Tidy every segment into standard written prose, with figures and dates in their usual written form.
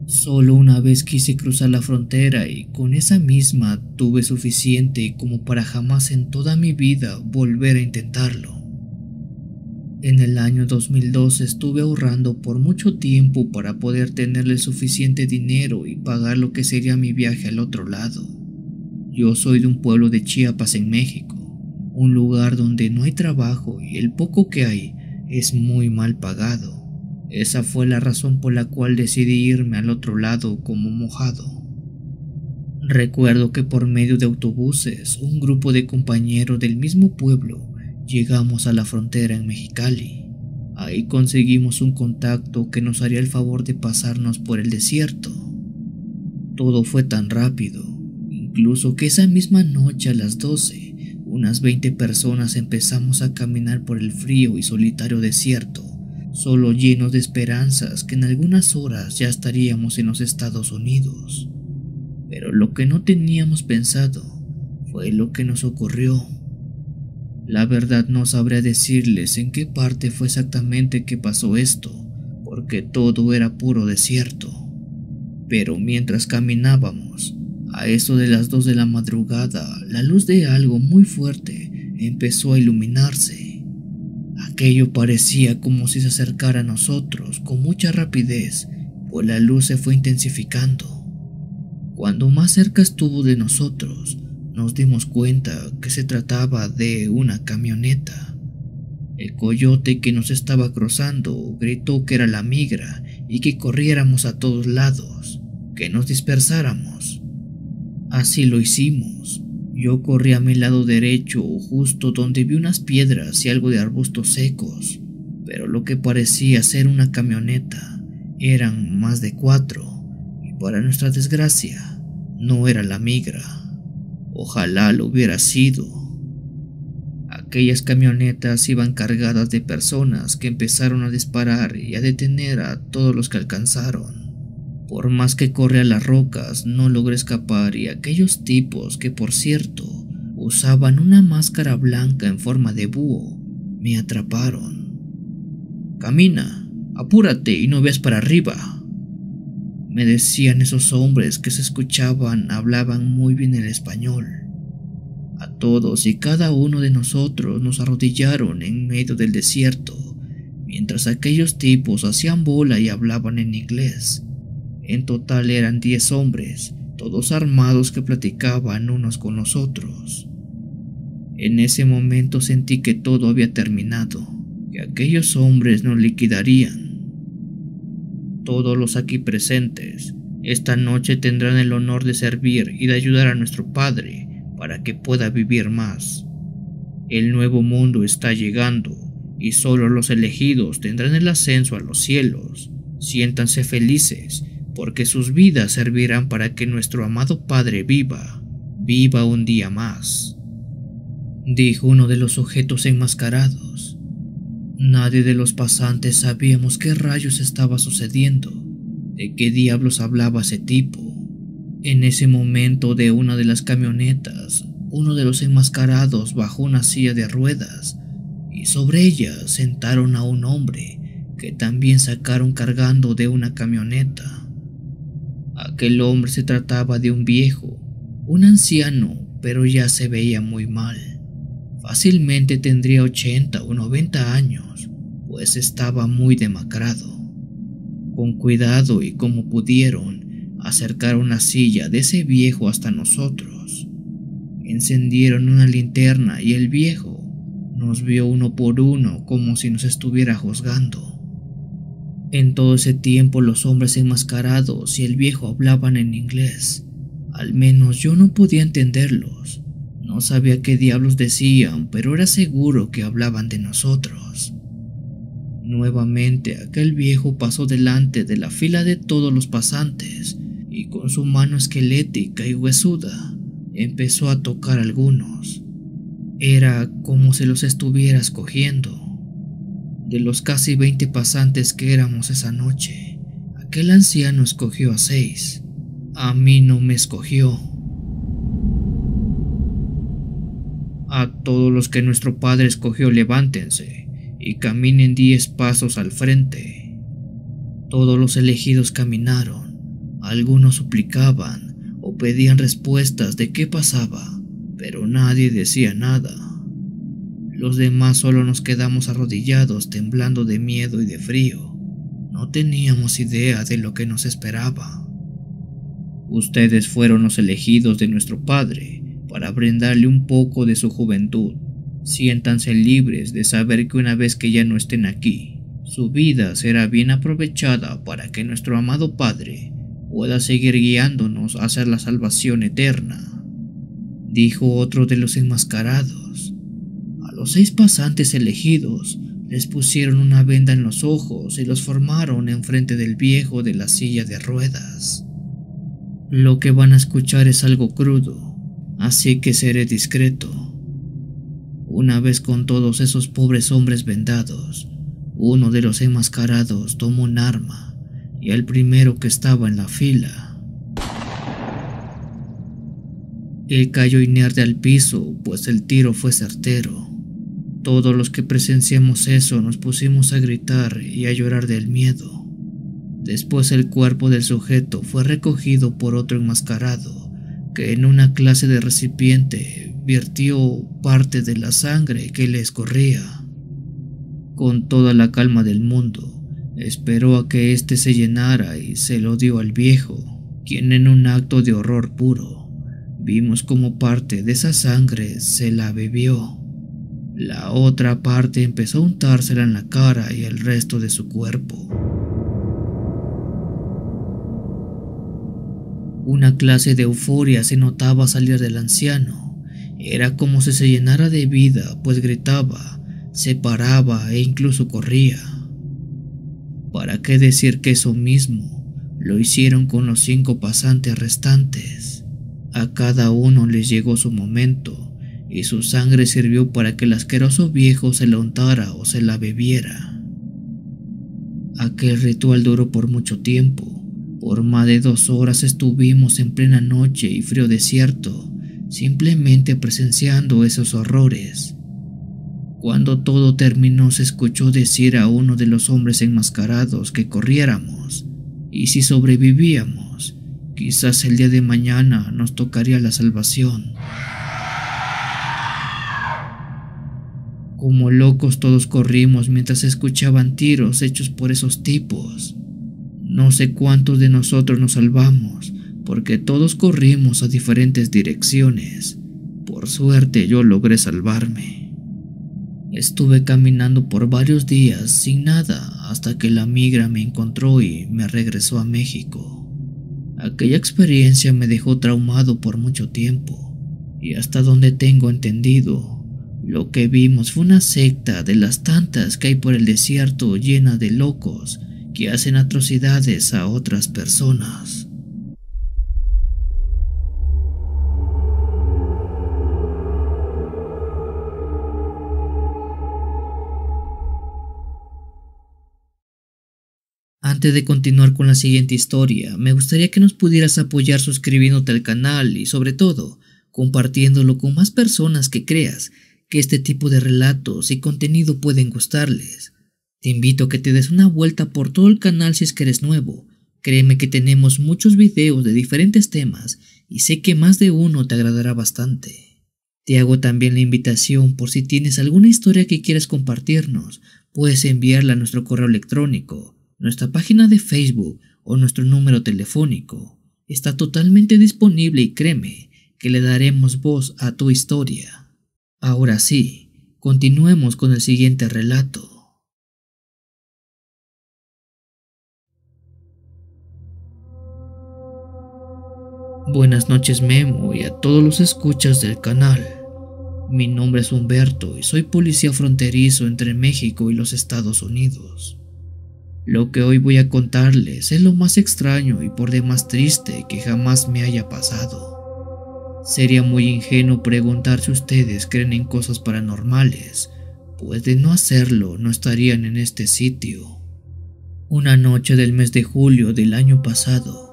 Solo una vez quise cruzar la frontera y con esa misma tuve suficiente como para jamás en toda mi vida volver a intentarlo. En el año 2012 estuve ahorrando por mucho tiempo para poder tenerle suficiente dinero y pagar lo que sería mi viaje al otro lado. Yo soy de un pueblo de Chiapas en México, un lugar donde no hay trabajo y el poco que hay es muy mal pagado. Esa fue la razón por la cual decidí irme al otro lado como mojado. Recuerdo que por medio de autobuses, un grupo de compañeros del mismo pueblo llegamos a la frontera en Mexicali. Ahí conseguimos un contacto que nos haría el favor de pasarnos por el desierto. Todo fue tan rápido, incluso que esa misma noche a las 12, unas 20 personas empezamos a caminar por el frío y solitario desierto, solo llenos de esperanzas que en algunas horas ya estaríamos en los Estados Unidos. Pero lo que no teníamos pensado fue lo que nos ocurrió. La verdad no sabría decirles en qué parte fue exactamente que pasó esto, porque todo era puro desierto. Pero mientras caminábamos, a eso de las 2 de la madrugada, la luz de algo muy fuerte empezó a iluminarse. Aquello parecía como si se acercara a nosotros con mucha rapidez, pues la luz se fue intensificando. Cuando más cerca estuvo de nosotros, nos dimos cuenta que se trataba de una camioneta. El coyote que nos estaba cruzando gritó que era la migra y que corriéramos a todos lados, que nos dispersáramos. Así lo hicimos. Yo corrí a mi lado derecho, justo donde vi unas piedras y algo de arbustos secos, pero lo que parecía ser una camioneta eran más de 4, y para nuestra desgracia, no era la migra. Ojalá lo hubiera sido. Aquellas camionetas iban cargadas de personas que empezaron a disparar y a detener a todos los que alcanzaron. Por más que corrí a las rocas, no logré escapar y aquellos tipos que, por cierto, usaban una máscara blanca en forma de búho, me atraparon. «Camina, apúrate y no veas para arriba», me decían esos hombres que se escuchaban, hablaban muy bien el español. A todos y cada uno de nosotros nos arrodillaron en medio del desierto, mientras aquellos tipos hacían bola y hablaban en inglés. En total eran 10 hombres, todos armados, que platicaban unos con los otros. En ese momento sentí que todo había terminado, que aquellos hombres nos liquidarían. Todos los aquí presentes, esta noche tendrán el honor de servir y de ayudar a nuestro Padre para que pueda vivir más. El nuevo mundo está llegando y solo los elegidos tendrán el ascenso a los cielos. Siéntanse felices, porque sus vidas servirán para que nuestro amado Padre viva un día más, dijo uno de los sujetos enmascarados. Nadie de los pasantes sabíamos qué rayos estaba sucediendo, de qué diablos hablaba ese tipo. En ese momento, de una de las camionetas, uno de los enmascarados bajó una silla de ruedas y sobre ella sentaron a un hombre que también sacaron cargando de una camioneta. Aquel hombre se trataba de un viejo, un anciano, pero ya se veía muy mal. Fácilmente tendría 80 o 90 años, pues estaba muy demacrado. Con cuidado y como pudieron, acercaron la silla de ese viejo hasta nosotros. Encendieron una linterna y el viejo nos vio uno por uno como si nos estuviera juzgando. En todo ese tiempo los hombres enmascarados y el viejo hablaban en inglés. Al menos yo no podía entenderlos. No sabía qué diablos decían, pero era seguro que hablaban de nosotros. Nuevamente aquel viejo pasó delante de la fila de todos los pasantes y con su mano esquelética y huesuda empezó a tocar a algunos. Era como si los estuviera escogiendo. De los casi 20 pasantes que éramos esa noche, aquel anciano escogió a 6. A mí no me escogió. A todos los que nuestro Padre escogió, levántense y caminen 10 pasos al frente. Todos los elegidos caminaron. Algunos suplicaban o pedían respuestas de qué pasaba, pero nadie decía nada. Los demás solo nos quedamos arrodillados, temblando de miedo y de frío. No teníamos idea de lo que nos esperaba. Ustedes fueron los elegidos de nuestro Padre para brindarle un poco de su juventud. Siéntanse libres de saber que una vez que ya no estén aquí, su vida será bien aprovechada para que nuestro amado Padre pueda seguir guiándonos hacia la salvación eterna, dijo otro de los enmascarados. A los 6 pasantes elegidos les pusieron una venda en los ojos y los formaron enfrente del viejo de la silla de ruedas. Lo que van a escuchar es algo crudo, así que seré discreto. Una vez con todos esos pobres hombres vendados, uno de los enmascarados tomó un arma y al primero que estaba en la fila. Él cayó inerte al piso, pues el tiro fue certero. Todos los que presenciamos eso nos pusimos a gritar y a llorar del miedo. Después el cuerpo del sujeto fue recogido por otro enmascarado, que en una clase de recipiente vertió parte de la sangre que le escurría. Con toda la calma del mundo, esperó a que éste se llenara y se lo dio al viejo, quien en un acto de horror puro, vimos como parte de esa sangre se la bebió. La otra parte empezó a untársela en la cara y el resto de su cuerpo. Una clase de euforia se notaba salir del anciano. Era como si se llenara de vida, pues gritaba, se paraba e incluso corría. ¿Para qué decir que eso mismo lo hicieron con los 5 pasantes restantes? A cada uno les llegó su momento y su sangre sirvió para que el asqueroso viejo se la untara o se la bebiera. Aquel ritual duró por mucho tiempo. Por más de 2 horas estuvimos en plena noche y frío desierto, simplemente presenciando esos horrores. Cuando todo terminó, se escuchó decir a uno de los hombres enmascarados que corriéramos, y si sobrevivíamos, quizás el día de mañana nos tocaría la salvación. Como locos todos corrimos mientras escuchaban tiros hechos por esos tipos. No sé cuántos de nosotros nos salvamos, porque todos corrimos a diferentes direcciones. Por suerte yo logré salvarme. Estuve caminando por varios días sin nada hasta que la migra me encontró y me regresó a México. Aquella experiencia me dejó traumado por mucho tiempo, y hasta donde tengo entendido, lo que vimos fue una secta de las tantas que hay por el desierto, llena de locos que hacen atrocidades a otras personas. Antes de continuar con la siguiente historia, me gustaría que nos pudieras apoyar suscribiéndote al canal y sobre todo, compartiéndolo con más personas que creas que este tipo de relatos y contenido pueden gustarles. Te invito a que te des una vuelta por todo el canal si es que eres nuevo. Créeme que tenemos muchos videos de diferentes temas y sé que más de uno te agradará bastante. Te hago también la invitación por si tienes alguna historia que quieras compartirnos, puedes enviarla a nuestro correo electrónico, nuestra página de Facebook o nuestro número telefónico. Está totalmente disponible y créeme que le daremos voz a tu historia. Ahora sí, continuemos con el siguiente relato. Buenas noches Memo y a todos los escuchas del canal. Mi nombre es Humberto y soy policía fronterizo entre México y los Estados Unidos. Lo que hoy voy a contarles es lo más extraño y por demás triste que jamás me haya pasado. Sería muy ingenuo preguntar si ustedes creen en cosas paranormales, pues de no hacerlo no estarían en este sitio. Una noche del mes de julio del año pasado,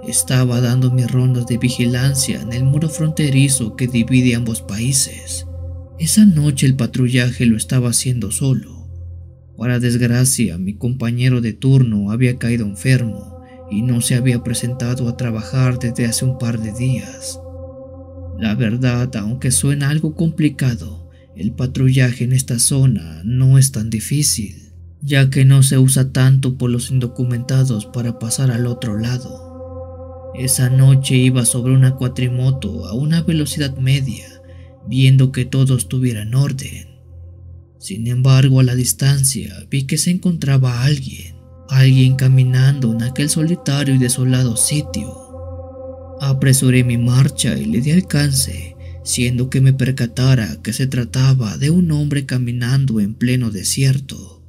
estaba dando mis rondas de vigilancia en el muro fronterizo que divide ambos países. Esa noche el patrullaje lo estaba haciendo solo. Para desgracia, mi compañero de turno había caído enfermo y no se había presentado a trabajar desde hace un par de días. La verdad, aunque suena algo complicado, el patrullaje en esta zona no es tan difícil, ya que no se usa tanto por los indocumentados para pasar al otro lado. Esa noche iba sobre una cuatrimoto a una velocidad media, viendo que todo estuviera en orden. Sin embargo, a la distancia vi que se encontraba alguien caminando en aquel solitario y desolado sitio. Apresuré mi marcha y le di alcance, siendo que me percatara que se trataba de un hombre caminando en pleno desierto.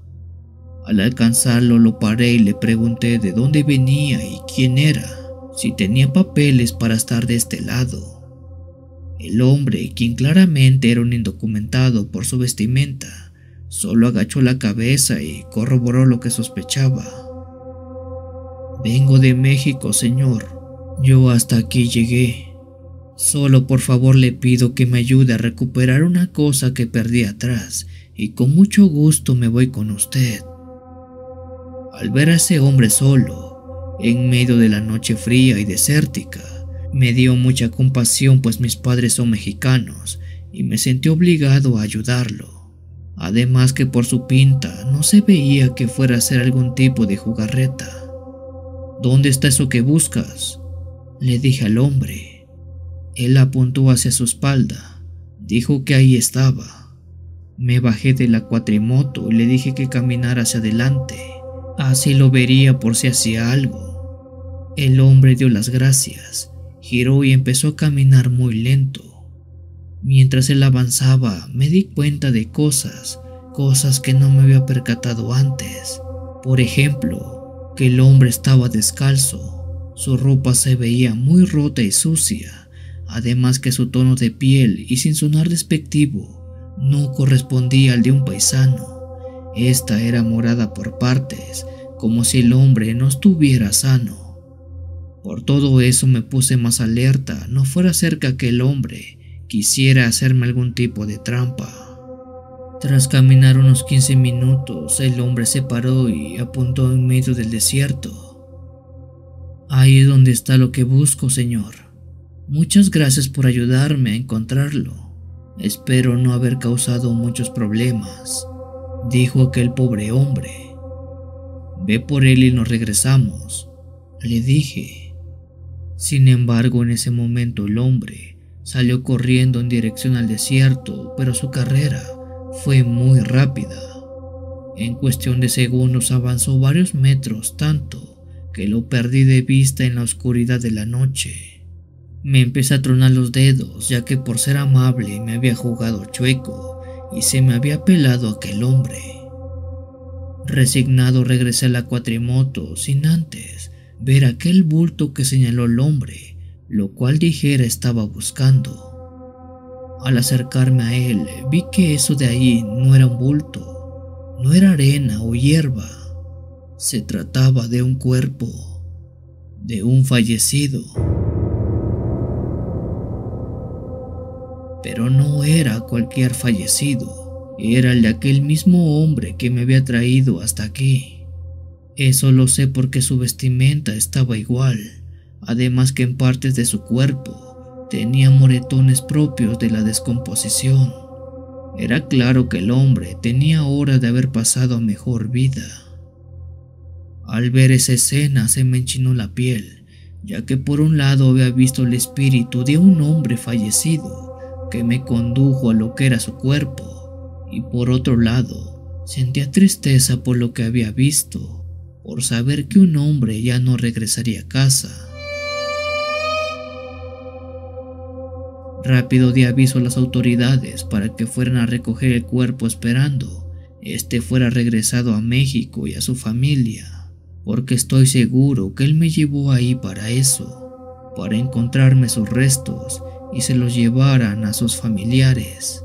Al alcanzarlo lo paré y le pregunté de dónde venía y quién era, si tenía papeles para estar de este lado. El hombre, quien claramente era un indocumentado por su vestimenta, solo agachó la cabeza y corroboró lo que sospechaba. Vengo de México, señor. Yo hasta aquí llegué. Solo por favor le pido que me ayude a recuperar una cosa que perdí atrás y con mucho gusto me voy con usted. Al ver a ese hombre solo, en medio de la noche fría y desértica, me dio mucha compasión, pues mis padres son mexicanos y me sentí obligado a ayudarlo. Además que por su pinta no se veía que fuera a ser algún tipo de jugarreta. ¿Dónde está eso que buscas?, le dije al hombre. Él apuntó hacia su espalda. Dijo que ahí estaba. Me bajé de la cuatrimoto y le dije que caminara hacia adelante. Así lo vería por si hacía algo. El hombre dio las gracias, giró y empezó a caminar muy lento. Mientras él avanzaba, me di cuenta de cosas que no me había percatado antes. Por ejemplo, que el hombre estaba descalzo. Su ropa se veía muy rota y sucia, además que su tono de piel, y sin sonar despectivo, no correspondía al de un paisano. Esta era morada por partes, como si el hombre no estuviera sano. Por todo eso me puse más alerta, no fuera a ser que aquel hombre quisiera hacerme algún tipo de trampa. Tras caminar unos 15 minutos, el hombre se paró y apuntó en medio del desierto. Ahí es donde está lo que busco, señor. Muchas gracias por ayudarme a encontrarlo. Espero no haber causado muchos problemas, dijo aquel pobre hombre. Ve por él y nos regresamos, le dije. Sin embargo, en ese momento el hombre salió corriendo en dirección al desierto, pero su carrera fue muy rápida. En cuestión de segundos avanzó varios metros, tanto que lo perdí de vista en la oscuridad de la noche. Me empecé a tronar los dedos, ya que por ser amable me había jugado chueco y se me había pelado aquel hombre. Resignado regresé a la cuatrimoto sin antes ver aquel bulto que señaló el hombre, lo cual dijera estaba buscando. Al acercarme a él, vi que eso de ahí no era un bulto, no era arena o hierba. Se trataba de un cuerpo, de un fallecido. Pero no era cualquier fallecido, era el de aquel mismo hombre que me había traído hasta aquí. Eso lo sé porque su vestimenta estaba igual, además que en partes de su cuerpo tenía moretones propios de la descomposición. Era claro que el hombre tenía horas de haber pasado a mejor vida. Al ver esa escena se me enchinó la piel, ya que por un lado había visto el espíritu de un hombre fallecido que me condujo a lo que era su cuerpo, y por otro lado sentía tristeza por lo que había visto, por saber que un hombre ya no regresaría a casa. Rápido di aviso a las autoridades para que fueran a recoger el cuerpo, esperando este fuera regresado a México y a su familia, porque estoy seguro que él me llevó ahí para eso, para encontrarme sus restos y se los llevaran a sus familiares.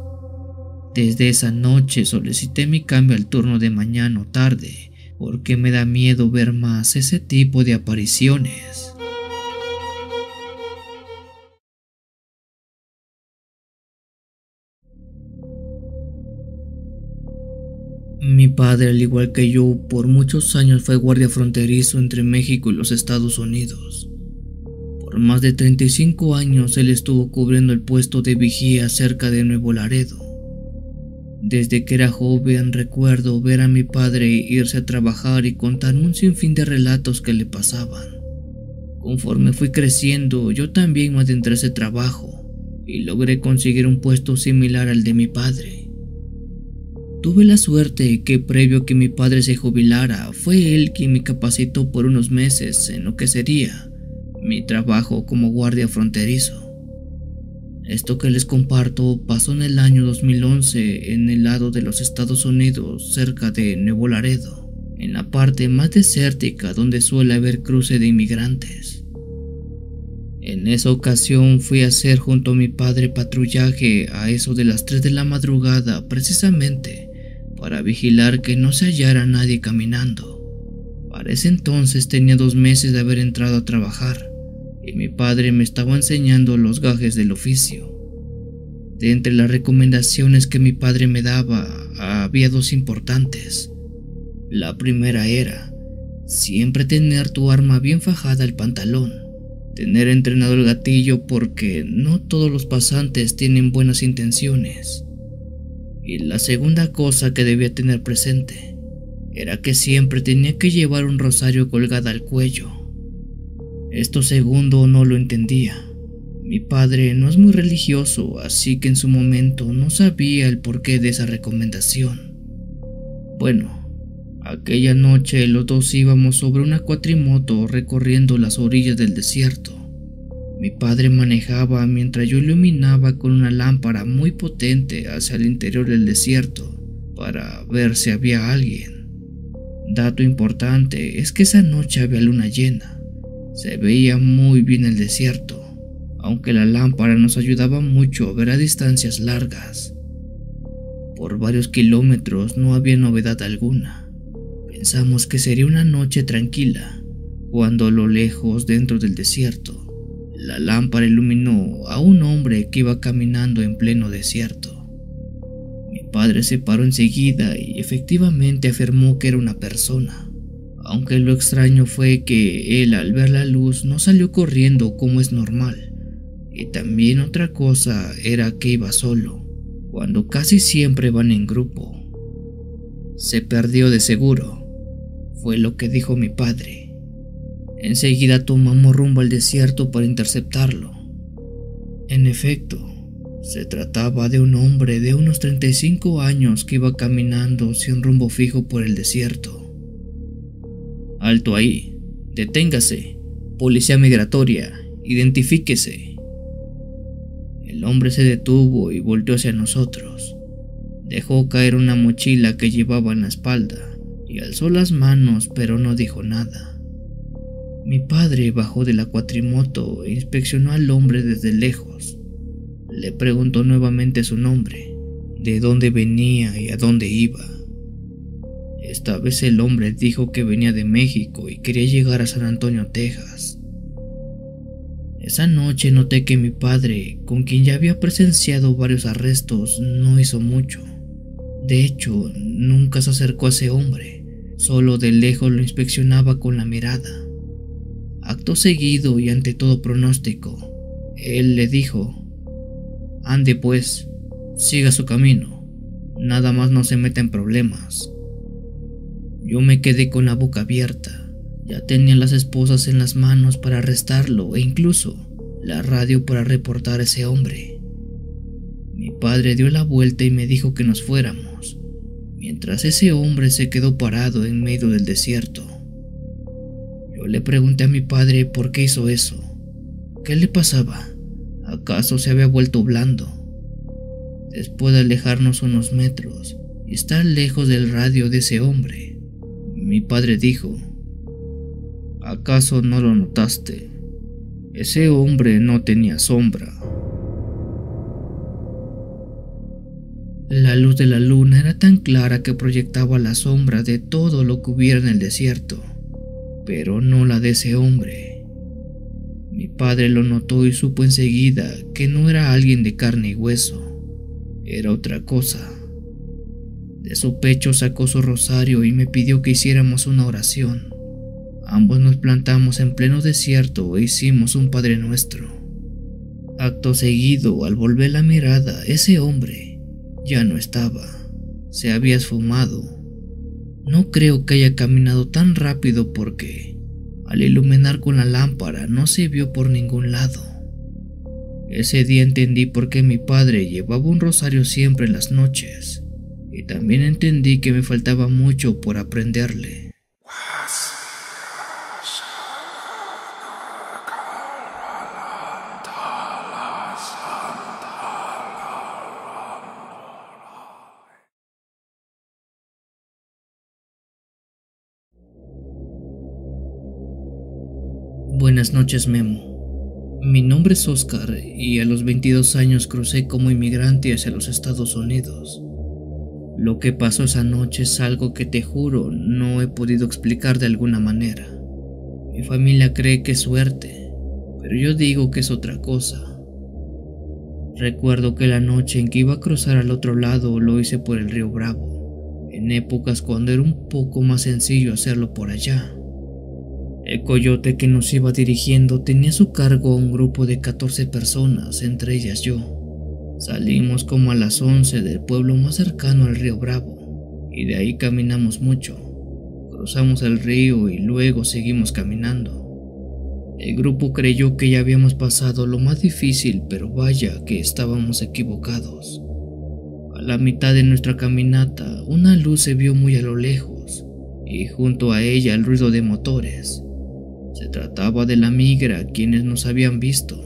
Desde esa noche solicité mi cambio al turno de mañana o tarde, porque me da miedo ver más ese tipo de apariciones. Mi padre, al igual que yo, por muchos años fue guardia fronterizo entre México y los Estados Unidos. Por más de 35 años él estuvo cubriendo el puesto de vigía cerca de Nuevo Laredo. Desde que era joven recuerdo ver a mi padre irse a trabajar y contarme un sinfín de relatos que le pasaban. Conforme fui creciendo, yo también me adentré a ese trabajo y logré conseguir un puesto similar al de mi padre. Tuve la suerte que previo a que mi padre se jubilara, fue él quien me capacitó por unos meses en lo que sería mi trabajo como guardia fronterizo. Esto que les comparto pasó en el año 2011 en el lado de los Estados Unidos, cerca de Nuevo Laredo, en la parte más desértica donde suele haber cruce de inmigrantes. En esa ocasión fui a hacer junto a mi padre patrullaje a eso de las 3 de la madrugada, precisamente para vigilar que no se hallara nadie caminando. Para ese entonces tenía 2 meses de haber entrado a trabajar y mi padre me estaba enseñando los gajes del oficio. De entre las recomendaciones que mi padre me daba, había 2 importantes. La primera era siempre tener tu arma bien fajada al pantalón, tener entrenado el gatillo porque no todos los pasantes tienen buenas intenciones. Y la segunda cosa que debía tener presente era que siempre tenía que llevar un rosario colgado al cuello. Esto segundo no lo entendía. Mi padre no es muy religioso, así que en su momento no sabía el porqué de esa recomendación. Bueno, aquella noche los 2 íbamos sobre una cuatrimoto recorriendo las orillas del desierto. Mi padre manejaba mientras yo iluminaba con una lámpara muy potente hacia el interior del desierto para ver si había alguien. Dato importante es que esa noche había luna llena. Se veía muy bien el desierto, aunque la lámpara nos ayudaba mucho a ver a distancias largas. Por varios kilómetros no había novedad alguna. Pensamos que sería una noche tranquila, cuando a lo lejos, dentro del desierto, la lámpara iluminó a un hombre que iba caminando en pleno desierto. Mi padre se paró enseguida y efectivamente afirmó que era una persona, aunque lo extraño fue que él al ver la luz no salió corriendo como es normal, y también otra cosa era que iba solo, cuando casi siempre van en grupo. Se perdió de seguro, fue lo que dijo mi padre. Enseguida tomamos rumbo al desierto para interceptarlo. En efecto, se trataba de un hombre de unos 35 años que iba caminando sin rumbo fijo por el desierto. «Alto ahí, deténgase, policía migratoria, identifíquese». El hombre se detuvo y volteó hacia nosotros. Dejó caer una mochila que llevaba en la espalda y alzó las manos, pero no dijo nada. Mi padre bajó de la cuatrimoto e inspeccionó al hombre desde lejos. Le preguntó nuevamente su nombre, de dónde venía y a dónde iba. Esta vez el hombre dijo que venía de México y quería llegar a San Antonio, Texas. Esa noche noté que mi padre, con quien ya había presenciado varios arrestos, no hizo mucho. De hecho, nunca se acercó a ese hombre, solo de lejos lo inspeccionaba con la mirada. Acto seguido y ante todo pronóstico, él le dijo: «Ande pues, siga su camino, nada más no se meta en problemas». Yo me quedé con la boca abierta. Ya tenía las esposas en las manos para arrestarlo e incluso la radio para reportar a ese hombre. Mi padre dio la vuelta y me dijo que nos fuéramos, mientras ese hombre se quedó parado en medio del desierto. Yo le pregunté a mi padre por qué hizo eso. ¿Qué le pasaba? ¿Acaso se había vuelto blando? Después de alejarnos unos metros y estar lejos del radio de ese hombre, mi padre dijo: «¿Acaso no lo notaste? Ese hombre no tenía sombra». La luz de la luna era tan clara que proyectaba la sombra de todo lo que hubiera en el desierto, pero no la de ese hombre. Mi padre lo notó y supo enseguida que no era alguien de carne y hueso, era otra cosa. De su pecho sacó su rosario y me pidió que hiciéramos una oración. Ambos nos plantamos en pleno desierto e hicimos un Padre Nuestro. Acto seguido, al volver la mirada, ese hombre ya no estaba. Se había esfumado. No creo que haya caminado tan rápido porque, al iluminar con la lámpara, no se vio por ningún lado. Ese día entendí por qué mi padre llevaba un rosario siempre en las noches, y también entendí que me faltaba mucho por aprenderle. Buenas noches, Memo. Mi nombre es Oscar y a los 22 años crucé como inmigrante hacia los Estados Unidos. Lo que pasó esa noche es algo que te juro no he podido explicar de alguna manera. Mi familia cree que es suerte, pero yo digo que es otra cosa. Recuerdo que la noche en que iba a cruzar al otro lado lo hice por el río Bravo, en épocas cuando era un poco más sencillo hacerlo por allá. El coyote que nos iba dirigiendo tenía a su cargo a un grupo de 14 personas, entre ellas yo. Salimos como a las 11 del pueblo más cercano al río Bravo, y de ahí caminamos mucho. Cruzamos el río y luego seguimos caminando. El grupo creyó que ya habíamos pasado lo más difícil, pero vaya que estábamos equivocados. A la mitad de nuestra caminata, una luz se vio muy a lo lejos, y junto a ella el ruido de motores. Se trataba de la migra, quienes nos habían visto.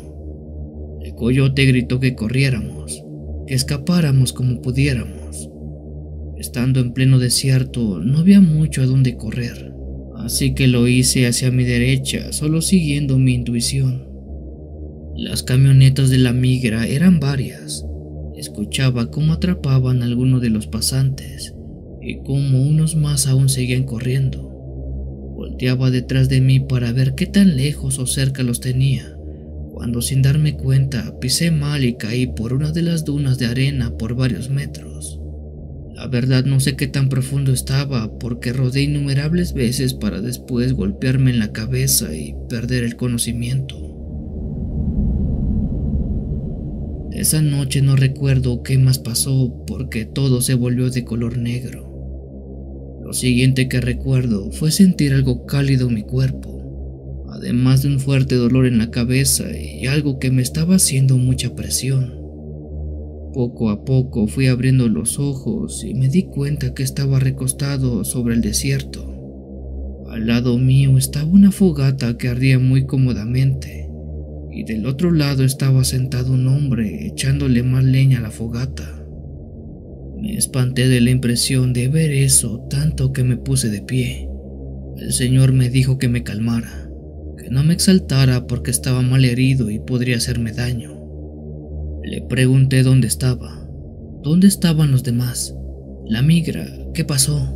El coyote gritó que corriéramos, que escapáramos como pudiéramos. Estando en pleno desierto, no había mucho a dónde correr, así que lo hice hacia mi derecha, solo siguiendo mi intuición. Las camionetas de la migra eran varias. Escuchaba cómo atrapaban a algunos de los pasantes y cómo unos más aún seguían corriendo. Volteaba detrás de mí para ver qué tan lejos o cerca los tenía, cuando sin darme cuenta pisé mal y caí por una de las dunas de arena por varios metros. La verdad no sé qué tan profundo estaba porque rodé innumerables veces para después golpearme en la cabeza y perder el conocimiento. Esa noche no recuerdo qué más pasó porque todo se volvió de color negro. Lo siguiente que recuerdo fue sentir algo cálido en mi cuerpo, además de un fuerte dolor en la cabeza y algo que me estaba haciendo mucha presión. Poco a poco fui abriendo los ojos y me di cuenta que estaba recostado sobre el desierto. Al lado mío estaba una fogata que ardía muy cómodamente, y del otro lado estaba sentado un hombre echándole más leña a la fogata. Me espanté de la impresión de ver eso tanto que me puse de pie. El señor me dijo que me calmara, que no me exaltara porque estaba mal herido y podría hacerme daño. Le pregunté dónde estaba. ¿Dónde estaban los demás? La migra, ¿qué pasó?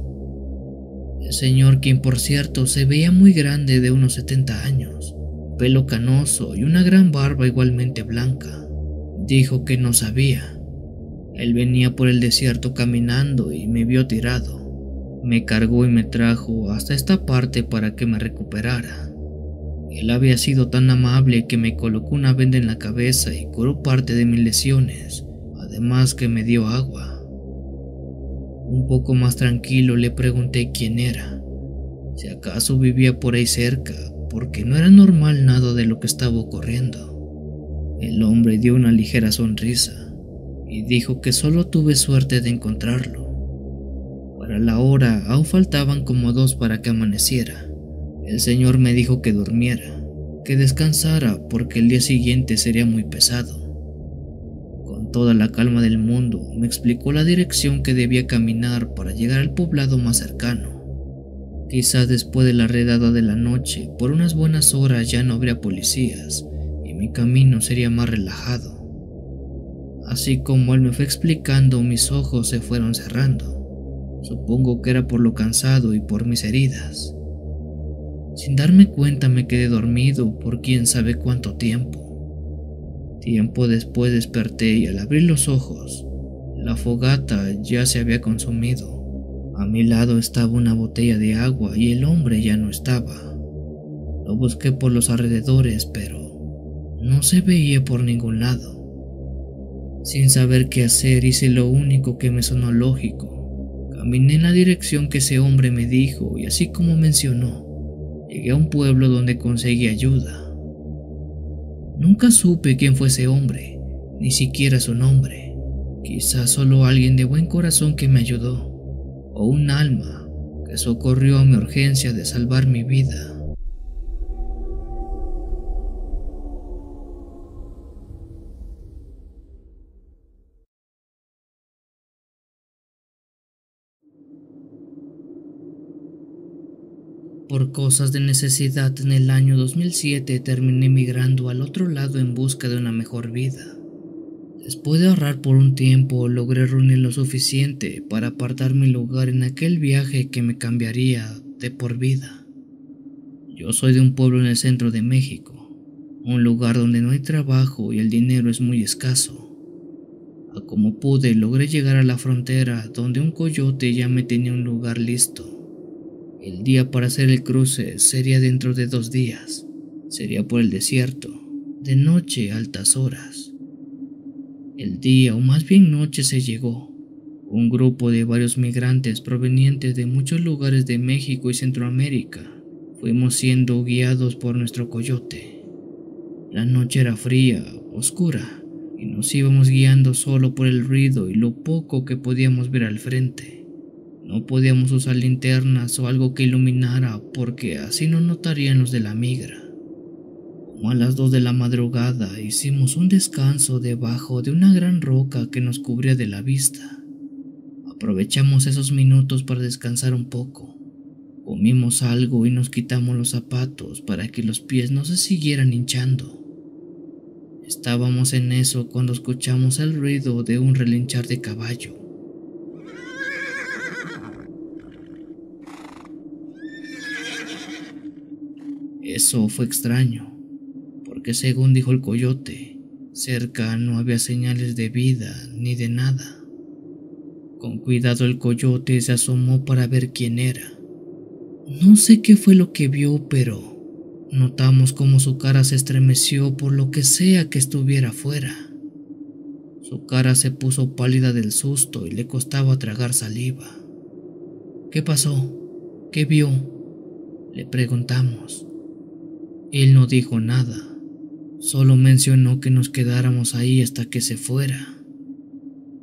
El señor, quien por cierto se veía muy grande, de unos 70 años, pelo canoso y una gran barba igualmente blanca, dijo que no sabía. Él venía por el desierto caminando y me vio tirado. Me cargó y me trajo hasta esta parte para que me recuperara. Él había sido tan amable que me colocó una venda en la cabeza y curó parte de mis lesiones, además que me dio agua. Un poco más tranquilo le pregunté quién era, si acaso vivía por ahí cerca, porque no era normal nada de lo que estaba ocurriendo. El hombre dio una ligera sonrisa y dijo que solo tuve suerte de encontrarlo. Para la hora aún faltaban como 2 para que amaneciera. El señor me dijo que durmiera, que descansara porque el día siguiente sería muy pesado. Con toda la calma del mundo me explicó la dirección que debía caminar para llegar al poblado más cercano. Quizás después de la redada de la noche, por unas buenas horas ya no habría policías y mi camino sería más relajado. Así como él me fue explicando, mis ojos se fueron cerrando. Supongo que era por lo cansado y por mis heridas. Sin darme cuenta me quedé dormido por quién sabe cuánto tiempo. Tiempo después desperté y al abrir los ojos, La fogata ya se había consumido. A mi lado estaba una botella de agua y el hombre ya no estaba. Lo busqué por los alrededores, pero no se veía por ningún lado. Sin saber qué hacer, hice lo único que me sonó lógico. Caminé en la dirección que ese hombre me dijo y así como mencionó, llegué a un pueblo donde conseguí ayuda. Nunca supe quién fue ese hombre, ni siquiera su nombre. Quizás solo alguien de buen corazón que me ayudó, o un alma que socorrió a mi urgencia de salvar mi vida. Por cosas de necesidad, en el año 2007 terminé migrando al otro lado en busca de una mejor vida. Después de ahorrar por un tiempo, logré reunir lo suficiente para apartar mi lugar en aquel viaje que me cambiaría de por vida. Yo soy de un pueblo en el centro de México, un lugar donde no hay trabajo y el dinero es muy escaso. A como pude, logré llegar a la frontera, donde un coyote ya me tenía un lugar listo. El día para hacer el cruce sería dentro de 2 días. Sería por el desierto, de noche a altas horas. El día, o más bien noche, se llegó. Un grupo de varios migrantes provenientes de muchos lugares de México y Centroamérica. Fuimos siendo guiados por nuestro coyote. La noche era fría, oscura, y nos íbamos guiando solo por el ruido y lo poco que podíamos ver al frente. No podíamos usar linternas o algo que iluminara porque así no notarían los de la migra. Como a las 2 de la madrugada hicimos un descanso debajo de una gran roca que nos cubría de la vista. Aprovechamos esos minutos para descansar un poco. Comimos algo y nos quitamos los zapatos para que los pies no se siguieran hinchando. Estábamos en eso cuando escuchamos el ruido de un relinchar de caballo. Eso fue extraño, porque según dijo el coyote, cerca no había señales de vida ni de nada. Con cuidado el coyote se asomó para ver quién era. No sé qué fue lo que vio, pero notamos cómo su cara se estremeció por lo que sea que estuviera afuera. Su cara se puso pálida del susto y le costaba tragar saliva. ¿Qué pasó? ¿Qué vio?, le preguntamos. Él no dijo nada, solo mencionó que nos quedáramos ahí hasta que se fuera.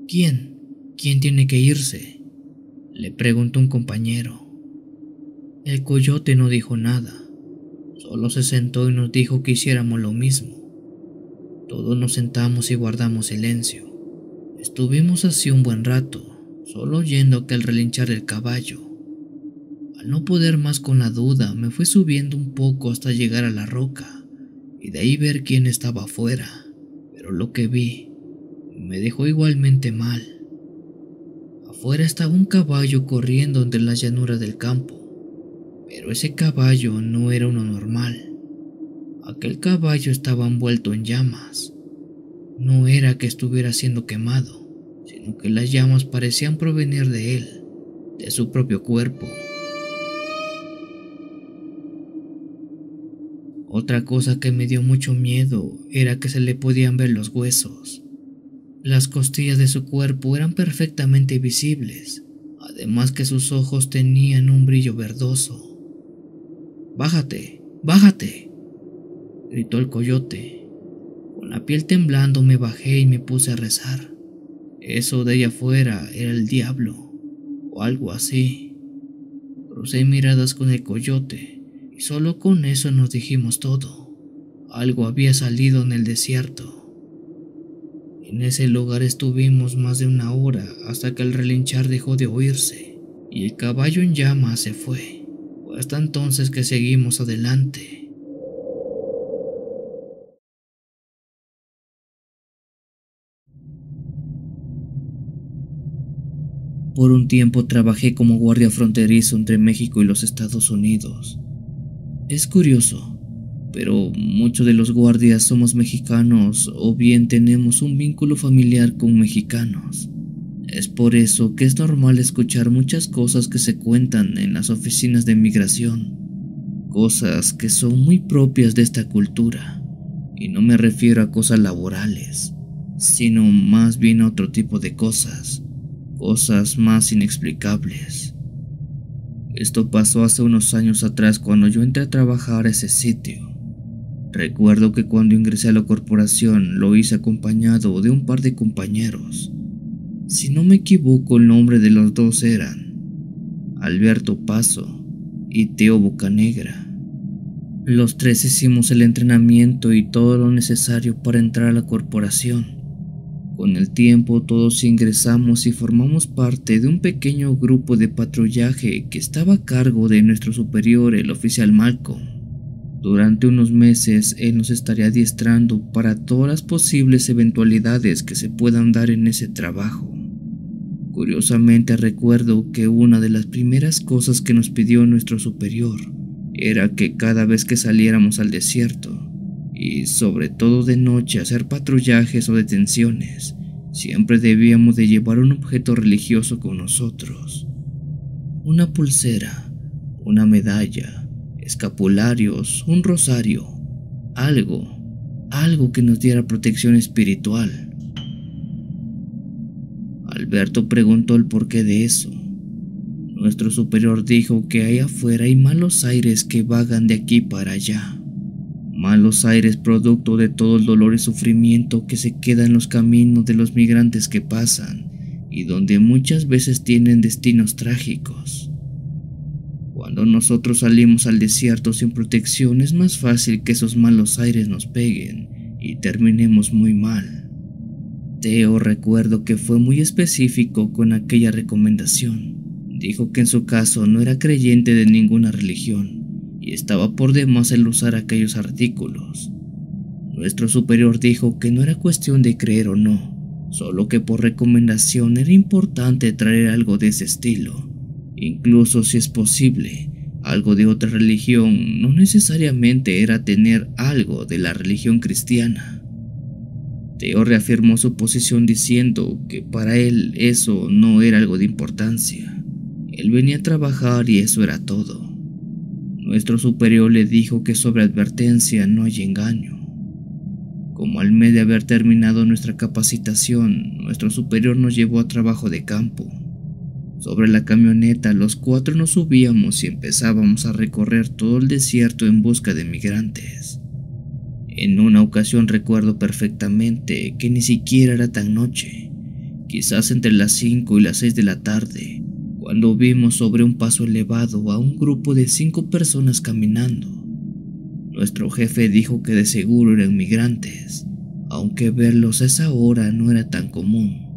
¿Quién? ¿Quién tiene que irse?, le preguntó un compañero. El coyote no dijo nada, solo se sentó y nos dijo que hiciéramos lo mismo. Todos nos sentamos y guardamos silencio. Estuvimos así un buen rato, solo oyendo aquel relinchar del caballo. Al no poder más con la duda, me fui subiendo un poco hasta llegar a la roca y de ahí ver quién estaba afuera, pero lo que vi me dejó igualmente mal. Afuera estaba un caballo corriendo entre las llanuras del campo, pero ese caballo no era uno normal. Aquel caballo estaba envuelto en llamas. No era que estuviera siendo quemado, sino que las llamas parecían provenir de él, de su propio cuerpo. Otra cosa que me dio mucho miedo era que se le podían ver los huesos. Las costillas de su cuerpo eran perfectamente visibles, además que sus ojos tenían un brillo verdoso. «¡Bájate! ¡Bájate!», gritó el coyote. Con la piel temblando me bajé y me puse a rezar. Eso de allá afuera era el diablo, o algo así. Crucé miradas con el coyote. Y solo con eso nos dijimos todo. Algo había salido en el desierto. En ese lugar estuvimos más de 1 hora hasta que el relinchar dejó de oírse y el caballo en llamas se fue. Fue hasta entonces que seguimos adelante. Por un tiempo trabajé como guardia fronterizo entre México y los Estados Unidos. Es curioso, pero muchos de los guardias somos mexicanos o bien tenemos un vínculo familiar con mexicanos. Es por eso que es normal escuchar muchas cosas que se cuentan en las oficinas de migración, cosas que son muy propias de esta cultura, y no me refiero a cosas laborales, sino más bien a otro tipo de cosas más inexplicables. Esto pasó hace unos años atrás cuando yo entré a trabajar a ese sitio. Recuerdo que cuando ingresé a la corporación lo hice acompañado de un par de compañeros. Si no me equivoco, el nombre de los dos eran Alberto Paso y Teo Bocanegra. Los tres hicimos el entrenamiento y todo lo necesario para entrar a la corporación. Con el tiempo todos ingresamos y formamos parte de un pequeño grupo de patrullaje que estaba a cargo de nuestro superior, el oficial Malcolm. Durante unos meses él nos estaría adiestrando para todas las posibles eventualidades que se puedan dar en ese trabajo. Curiosamente recuerdo que una de las primeras cosas que nos pidió nuestro superior era que cada vez que saliéramos al desierto, y sobre todo de noche a hacer patrullajes o detenciones, siempre debíamos de llevar un objeto religioso con nosotros. Una pulsera, una medalla, escapularios, un rosario, algo que nos diera protección espiritual. Alberto preguntó el porqué de eso. Nuestro superior dijo que ahí afuera hay malos aires que vagan de aquí para allá. Malos aires producto de todo el dolor y sufrimiento que se queda en los caminos de los migrantes que pasan y donde muchas veces tienen destinos trágicos. Cuando nosotros salimos al desierto sin protección es más fácil que esos malos aires nos peguen y terminemos muy mal. Teo recuerdo que fue muy específico con aquella recomendación. Dijo que en su caso no era creyente de ninguna religión y estaba por demás el usar aquellos artículos. Nuestro superior dijo que no era cuestión de creer o no, solo que por recomendación era importante traer algo de ese estilo, incluso si es posible, algo de otra religión. No necesariamente era tener algo de la religión cristiana. Teo reafirmó su posición diciendo que para él eso no era algo de importancia. Él venía a trabajar y eso era todo. Nuestro superior le dijo que sobre advertencia no hay engaño. Como al mes de haber terminado nuestra capacitación, nuestro superior nos llevó a trabajo de campo. Sobre la camioneta, los cuatro nos subíamos y empezábamos a recorrer todo el desierto en busca de migrantes. En una ocasión recuerdo perfectamente que ni siquiera era tan noche, quizás entre las 5 y las 6 de la tarde, cuando vimos sobre un paso elevado a un grupo de 5 personas caminando. Nuestro jefe dijo que de seguro eran migrantes, aunque verlos a esa hora no era tan común.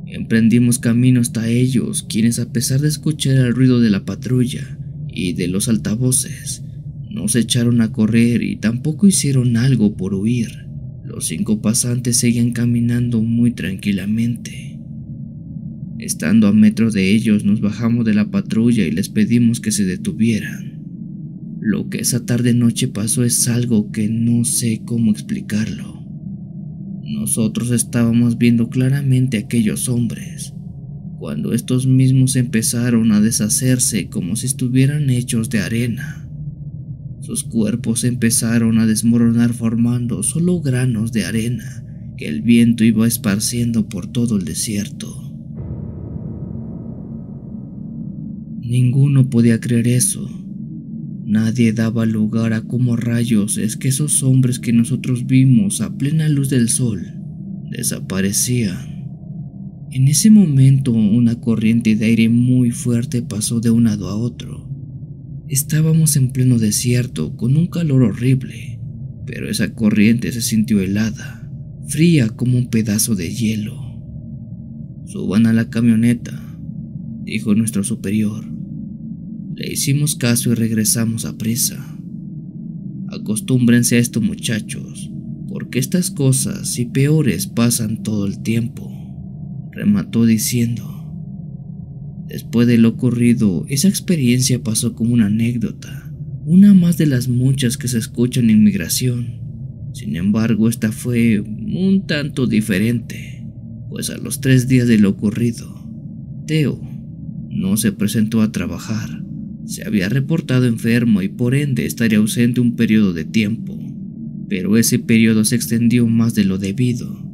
Emprendimos camino hasta ellos, quienes a pesar de escuchar el ruido de la patrulla y de los altavoces, no se echaron a correr y tampoco hicieron algo por huir. Los 5 pasantes seguían caminando muy tranquilamente. Estando a metro de ellos, nos bajamos de la patrulla y les pedimos que se detuvieran. Lo que esa tarde-noche pasó es algo que no sé cómo explicarlo. Nosotros estábamos viendo claramente a aquellos hombres, cuando estos mismos empezaron a deshacerse como si estuvieran hechos de arena. Sus cuerpos empezaron a desmoronar formando solo granos de arena que el viento iba esparciendo por todo el desierto. Ninguno podía creer eso. Nadie daba lugar a cómo rayos es que esos hombres que nosotros vimos a plena luz del sol desaparecían. En ese momento una corriente de aire muy fuerte pasó de un lado a otro. Estábamos en pleno desierto con un calor horrible, pero esa corriente se sintió helada, fría como un pedazo de hielo. «Suban a la camioneta», dijo nuestro superior. Le hicimos caso y regresamos a prisa. «Acostúmbrense a esto, muchachos, porque estas cosas y peores pasan todo el tiempo», remató diciendo. Después de lo ocurrido, esa experiencia pasó como una anécdota, una más de las muchas que se escuchan en migración. Sin embargo, esta fue un tanto diferente. pues a los 3 días de lo ocurrido, Teo no se presentó a trabajar. Se había reportado enfermo y por ende estaría ausente un periodo de tiempo, pero ese periodo se extendió más de lo debido.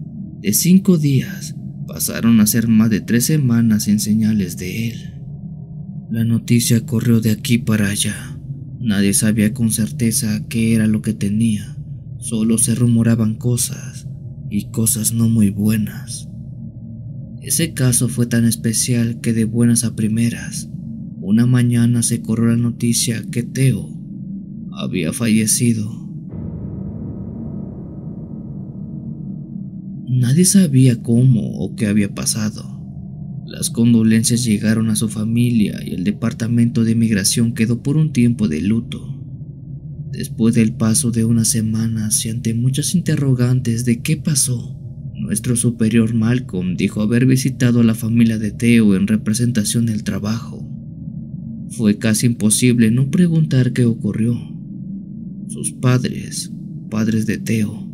De 5 días pasaron a ser más de 3 semanas sin señales de él. La noticia corrió de aquí para allá. Nadie sabía con certeza qué era lo que tenía, solo se rumoraban cosas, y cosas no muy buenas. Ese caso fue tan especial que de buenas a primeras, una mañana se corrió la noticia que Teo había fallecido. Nadie sabía cómo o qué había pasado. Las condolencias llegaron a su familia y el departamento de migración quedó por un tiempo de luto. Después del paso de unas semanas y ante muchas interrogantes de qué pasó, nuestro superior Malcolm dijo haber visitado a la familia de Teo en representación del trabajo. Fue casi imposible no preguntar qué ocurrió. Sus padres de Teo,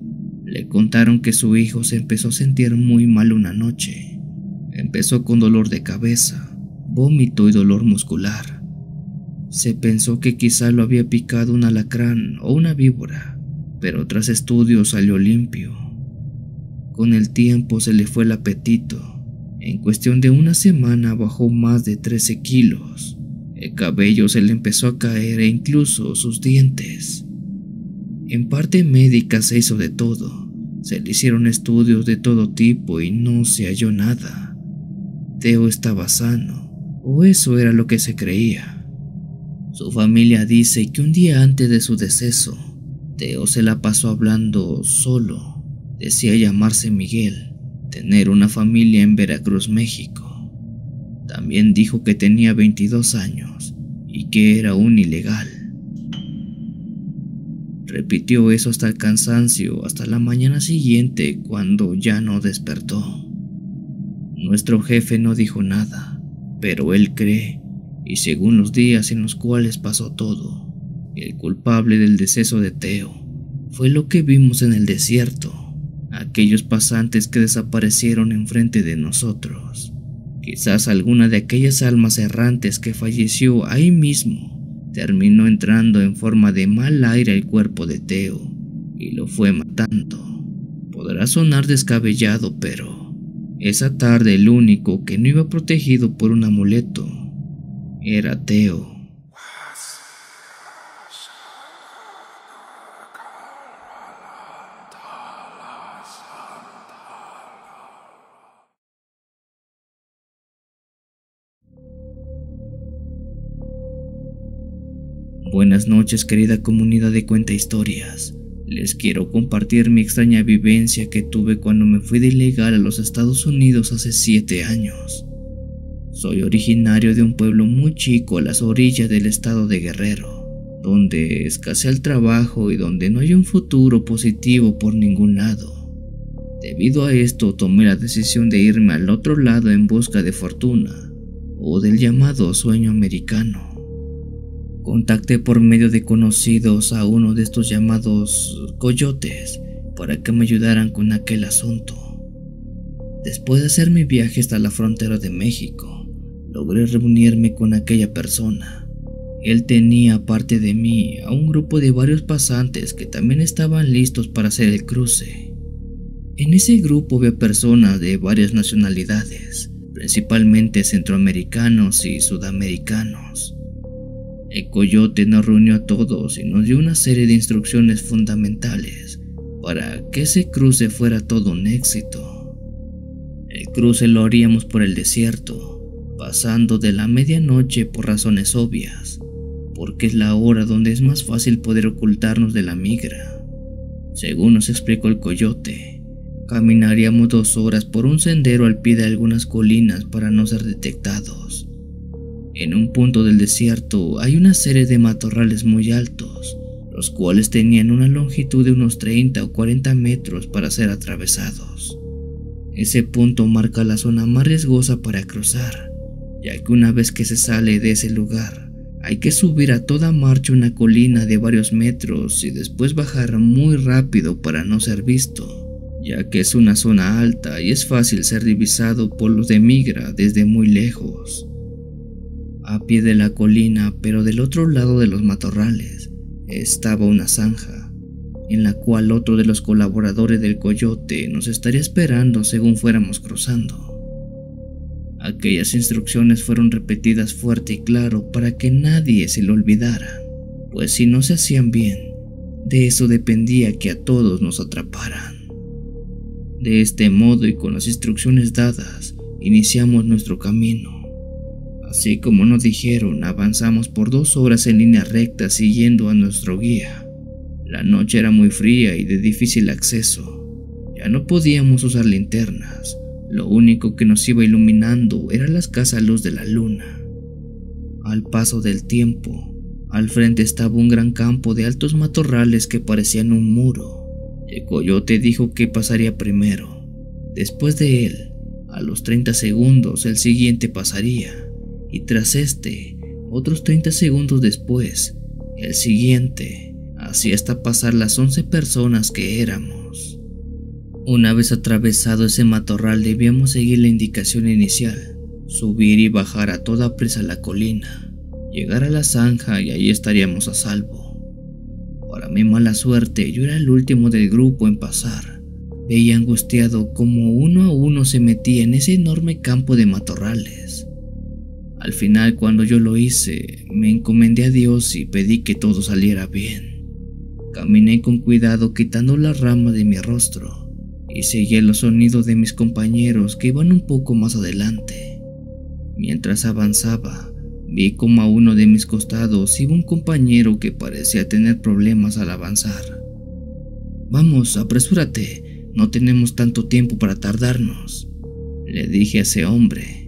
le contaron que su hijo se empezó a sentir muy mal una noche. Empezó con dolor de cabeza, vómito y dolor muscular. Se pensó que quizá lo había picado un alacrán o una víbora, pero tras estudios salió limpio. Con el tiempo se le fue el apetito. En cuestión de una semana bajó más de 13 kilos. El cabello se le empezó a caer e incluso sus dientes. En parte médica se hizo de todo. Se le hicieron estudios de todo tipo y no se halló nada. Teo estaba sano, o eso era lo que se creía. Su familia dice que un día antes de su deceso, Teo se la pasó hablando solo. Decía llamarse Miguel, tener una familia en Veracruz, México. También dijo que tenía 22 años y que era un ilegal. Repitió eso hasta el cansancio, hasta la mañana siguiente, cuando ya no despertó. Nuestro jefe no dijo nada, pero él cree, y según los días en los cuales pasó todo, el culpable del deceso de Teo fue lo que vimos en el desierto, aquellos pasantes que desaparecieron enfrente de nosotros. Quizás alguna de aquellas almas errantes que falleció ahí mismo terminó entrando en forma de mal aire al cuerpo de Teo y lo fue matando. Podrá sonar descabellado, pero esa tarde el único que no iba protegido por un amuleto era Teo. Buenas noches, querida comunidad de Cuenta Historias. Les quiero compartir mi extraña vivencia que tuve cuando me fui de ilegal a los Estados Unidos hace 7 años. Soy originario de un pueblo muy chico a las orillas del estado de Guerrero, donde escasea el trabajo y donde no hay un futuro positivo por ningún lado. Debido a esto tomé la decisión de irme al otro lado en busca de fortuna, o del llamado sueño americano. Contacté por medio de conocidos a uno de estos llamados coyotes para que me ayudaran con aquel asunto. Después de hacer mi viaje hasta la frontera de México, logré reunirme con aquella persona. Él tenía, aparte de mí, a un grupo de varios pasantes que también estaban listos para hacer el cruce. En ese grupo había personas de varias nacionalidades, principalmente centroamericanos y sudamericanos. El coyote nos reunió a todos y nos dio una serie de instrucciones fundamentales para que ese cruce fuera todo un éxito. El cruce lo haríamos por el desierto, pasando de la medianoche por razones obvias, porque es la hora donde es más fácil poder ocultarnos de la migra. Según nos explicó el coyote, caminaríamos 2 horas por un sendero al pie de algunas colinas para no ser detectados. En un punto del desierto hay una serie de matorrales muy altos, los cuales tenían una longitud de unos 30 o 40 metros para ser atravesados. Ese punto marca la zona más riesgosa para cruzar, ya que una vez que se sale de ese lugar, hay que subir a toda marcha una colina de varios metros y después bajar muy rápido para no ser visto. ya que es una zona alta y es fácil ser divisado por los de migra desde muy lejos. A pie de la colina, pero del otro lado de los matorrales, estaba una zanja, en la cual otro de los colaboradores del coyote nos estaría esperando según fuéramos cruzando. Aquellas instrucciones fueron repetidas fuerte y claro para que nadie se lo olvidara, pues si no se hacían bien, de eso dependía que a todos nos atraparan. De este modo y con las instrucciones dadas, iniciamos nuestro camino. Así como nos dijeron, avanzamos por 2 horas en línea recta siguiendo a nuestro guía. La noche era muy fría y de difícil acceso. Ya no podíamos usar linternas. Lo único que nos iba iluminando era la escasa luz de la luna. Al paso del tiempo, al frente estaba un gran campo de altos matorrales que parecían un muro. El coyote dijo que pasaría primero. Después de él, a los 30 segundos, el siguiente pasaría. Y tras este, otros 30 segundos después, el siguiente, así hasta pasar las 11 personas que éramos. Una vez atravesado ese matorral debíamos seguir la indicación inicial, subir y bajar a toda prisa la colina, llegar a la zanja y ahí estaríamos a salvo. Para mi mala suerte, yo era el último del grupo en pasar. Veía angustiado como uno a uno se metía en ese enorme campo de matorrales. Al final, cuando yo lo hice, me encomendé a Dios y pedí que todo saliera bien. Caminé con cuidado quitando la rama de mi rostro y seguí los sonidos de mis compañeros que iban un poco más adelante. Mientras avanzaba, vi como a uno de mis costados iba un compañero que parecía tener problemas al avanzar. «Vamos, apresúrate, no tenemos tanto tiempo para tardarnos», le dije a ese hombre.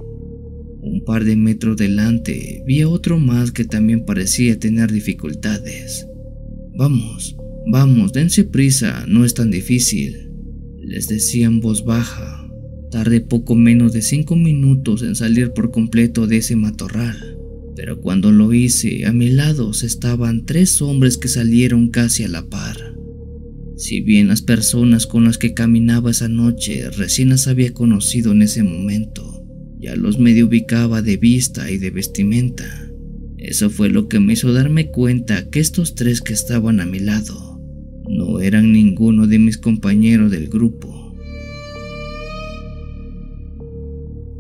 Un par de metros delante vi a otro más que también parecía tener dificultades. «Vamos, vamos, dense prisa, no es tan difícil», les decía en voz baja. Tardé poco menos de 5 minutos en salir por completo de ese matorral, pero cuando lo hice, a mi lado estaban 3 hombres que salieron casi a la par. Si bien las personas con las que caminaba esa noche recién las había conocido en ese momento, ya los medio ubicaba de vista y de vestimenta. Eso fue lo que me hizo darme cuenta que estos 3 que estaban a mi lado no eran ninguno de mis compañeros del grupo.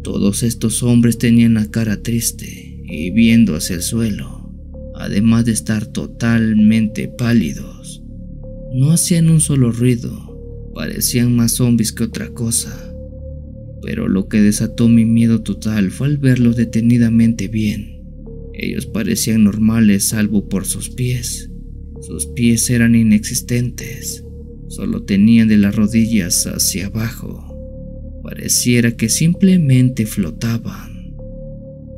Todos estos hombres tenían la cara triste y viendo hacia el suelo, además de estar totalmente pálidos. No hacían un solo ruido, parecían más zombies que otra cosa. Pero lo que desató mi miedo total fue al verlos detenidamente bien. Ellos parecían normales salvo por sus pies. Sus pies eran inexistentes, solo tenían de las rodillas hacia abajo. Pareciera que simplemente flotaban.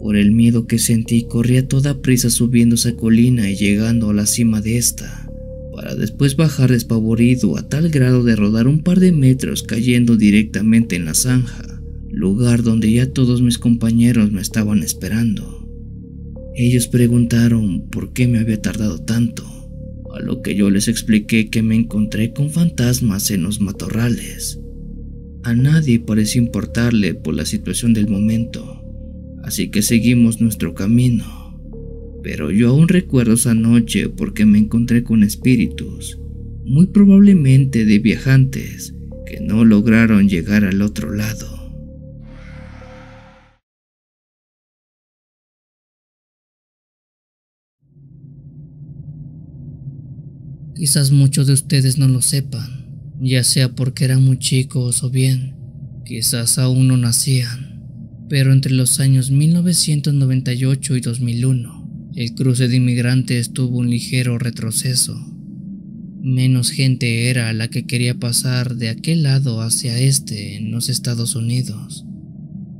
Por el miedo que sentí, corrí a toda prisa subiendo esa colina y llegando a la cima de esta, para después bajar despavorido a tal grado de rodar un par de metros cayendo directamente en la zanja, lugar donde ya todos mis compañeros me estaban esperando. Ellos preguntaron por qué me había tardado tanto, a lo que yo les expliqué que me encontré con fantasmas en los matorrales. A nadie pareció importarle por la situación del momento, así que seguimos nuestro camino. Pero yo aún recuerdo esa noche porque me encontré con espíritus, muy probablemente de viajantes, que no lograron llegar al otro lado. Quizás muchos de ustedes no lo sepan, ya sea porque eran muy chicos o bien, quizás aún no nacían, pero entre los años 1998 y 2001, el cruce de inmigrantes tuvo un ligero retroceso. Menos gente era la que quería pasar de aquel lado hacia este en los Estados Unidos.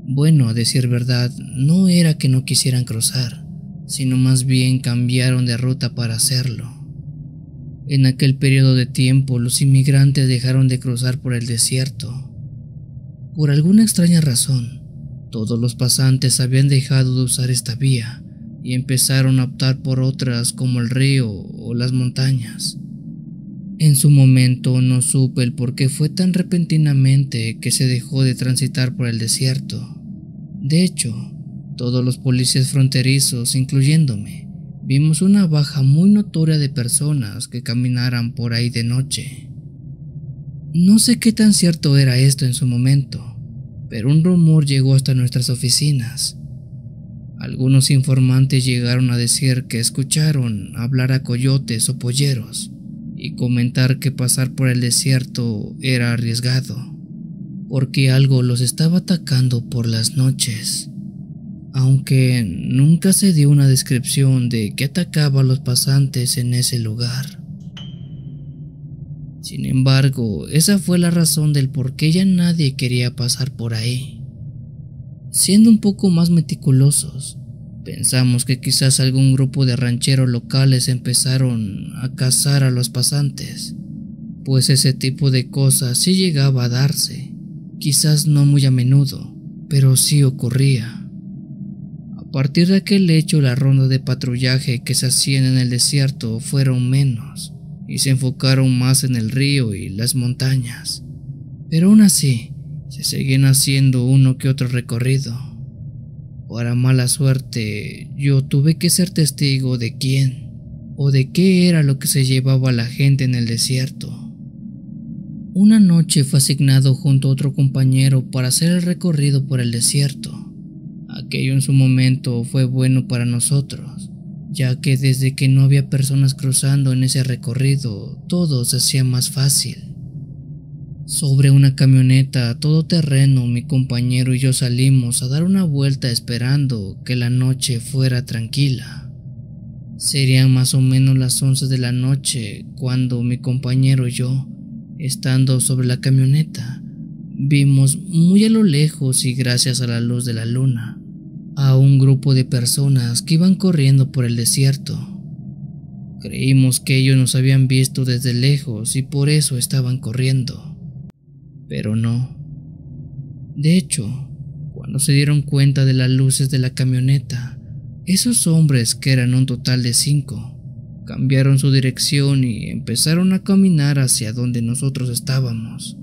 Bueno, a decir verdad, no era que no quisieran cruzar, sino más bien cambiaron de ruta para hacerlo. En aquel periodo de tiempo, los inmigrantes dejaron de cruzar por el desierto. Por alguna extraña razón, todos los pasantes habían dejado de usar esta vía y empezaron a optar por otras como el río o las montañas. En su momento no supe el por qué fue tan repentinamente que se dejó de transitar por el desierto. De hecho, todos los policías fronterizos, incluyéndome, vimos una baja muy notoria de personas que caminaran por ahí de noche. No sé qué tan cierto era esto en su momento, pero un rumor llegó hasta nuestras oficinas. Algunos informantes llegaron a decir que escucharon hablar a coyotes o polleros y comentar que pasar por el desierto era arriesgado, porque algo los estaba atacando por las noches, aunque nunca se dio una descripción de qué atacaba a los pasantes en ese lugar. Sin embargo, esa fue la razón del por qué ya nadie quería pasar por ahí. Siendo un poco más meticulosos, pensamos que quizás algún grupo de rancheros locales empezaron a cazar a los pasantes, pues ese tipo de cosas sí llegaba a darse, quizás no muy a menudo, pero sí ocurría. A partir de aquel hecho, la ronda de patrullaje que se hacían en el desierto fueron menos y se enfocaron más en el río y las montañas, pero aún así se seguían haciendo uno que otro recorrido. Para mala suerte, yo tuve que ser testigo de quién o de qué era lo que se llevaba a la gente en el desierto. Una noche fue asignado junto a otro compañero para hacer el recorrido por el desierto. Aquello en su momento fue bueno para nosotros, ya que desde que no había personas cruzando en ese recorrido, todo se hacía más fácil. Sobre una camioneta todoterreno, mi compañero y yo salimos a dar una vuelta esperando que la noche fuera tranquila. Serían más o menos las 11 de la noche cuando mi compañero y yo, estando sobre la camioneta, vimos muy a lo lejos y gracias a la luz de la luna a un grupo de personas que iban corriendo por el desierto. Creímos que ellos nos habían visto desde lejos y por eso estaban corriendo. Pero no. De hecho, cuando se dieron cuenta de las luces de la camioneta, esos hombres, que eran un total de 5, cambiaron su dirección y empezaron a caminar hacia donde nosotros estábamos.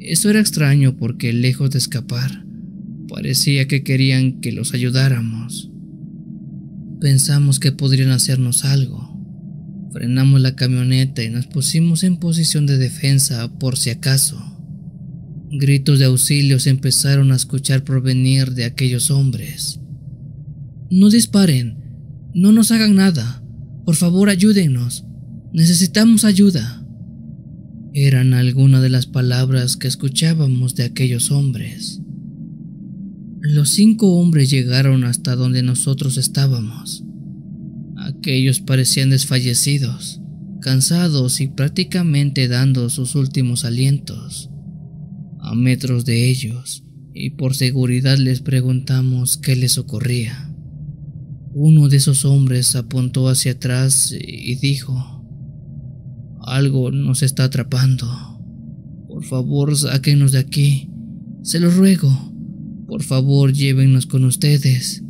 Eso era extraño porque, lejos de escapar, parecía que querían que los ayudáramos. Pensamos que podrían hacernos algo. Frenamos la camioneta y nos pusimos en posición de defensa por si acaso. Gritos de auxilio se empezaron a escuchar provenir de aquellos hombres. «No disparen, no nos hagan nada, por favor ayúdennos, necesitamos ayuda». Eran algunas de las palabras que escuchábamos de aquellos hombres. Los 5 hombres llegaron hasta donde nosotros estábamos. Aquellos parecían desfallecidos, cansados y prácticamente dando sus últimos alientos. A metros de ellos, y por seguridad les preguntamos qué les ocurría. Uno de esos hombres apuntó hacia atrás y dijo: «Algo nos está atrapando. Por favor, sáquennos de aquí. Se los ruego. Por favor, llévennos con ustedes».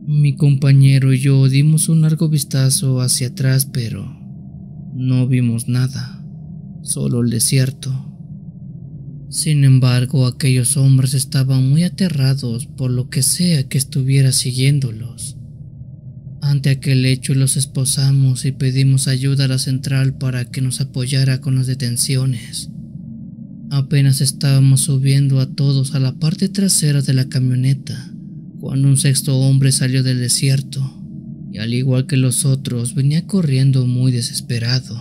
Mi compañero y yo dimos un largo vistazo hacia atrás, pero no vimos nada, solo el desierto. Sin embargo, aquellos hombres estaban muy aterrados por lo que sea que estuviera siguiéndolos. Ante aquel hecho, los esposamos y pedimos ayuda a la central para que nos apoyara con las detenciones. Apenas estábamos subiendo a todos a la parte trasera de la camioneta cuando un 6º hombre salió del desierto y, al igual que los otros, venía corriendo muy desesperado.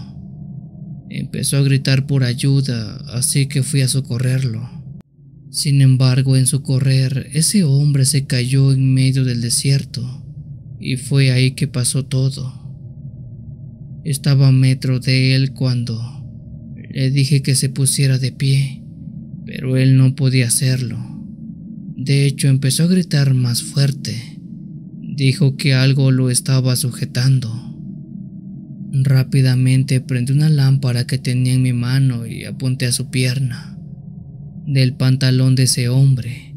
Empezó a gritar por ayuda, así que fui a socorrerlo. Sin embargo, en su correr, ese hombre se cayó en medio del desierto y fue ahí que pasó todo. Estaba a metro de él cuando le dije que se pusiera de pie, pero él no podía hacerlo. De hecho, empezó a gritar más fuerte. Dijo que algo lo estaba sujetando. Rápidamente prendí una lámpara que tenía en mi mano y apunté a su pierna. Del pantalón de ese hombre,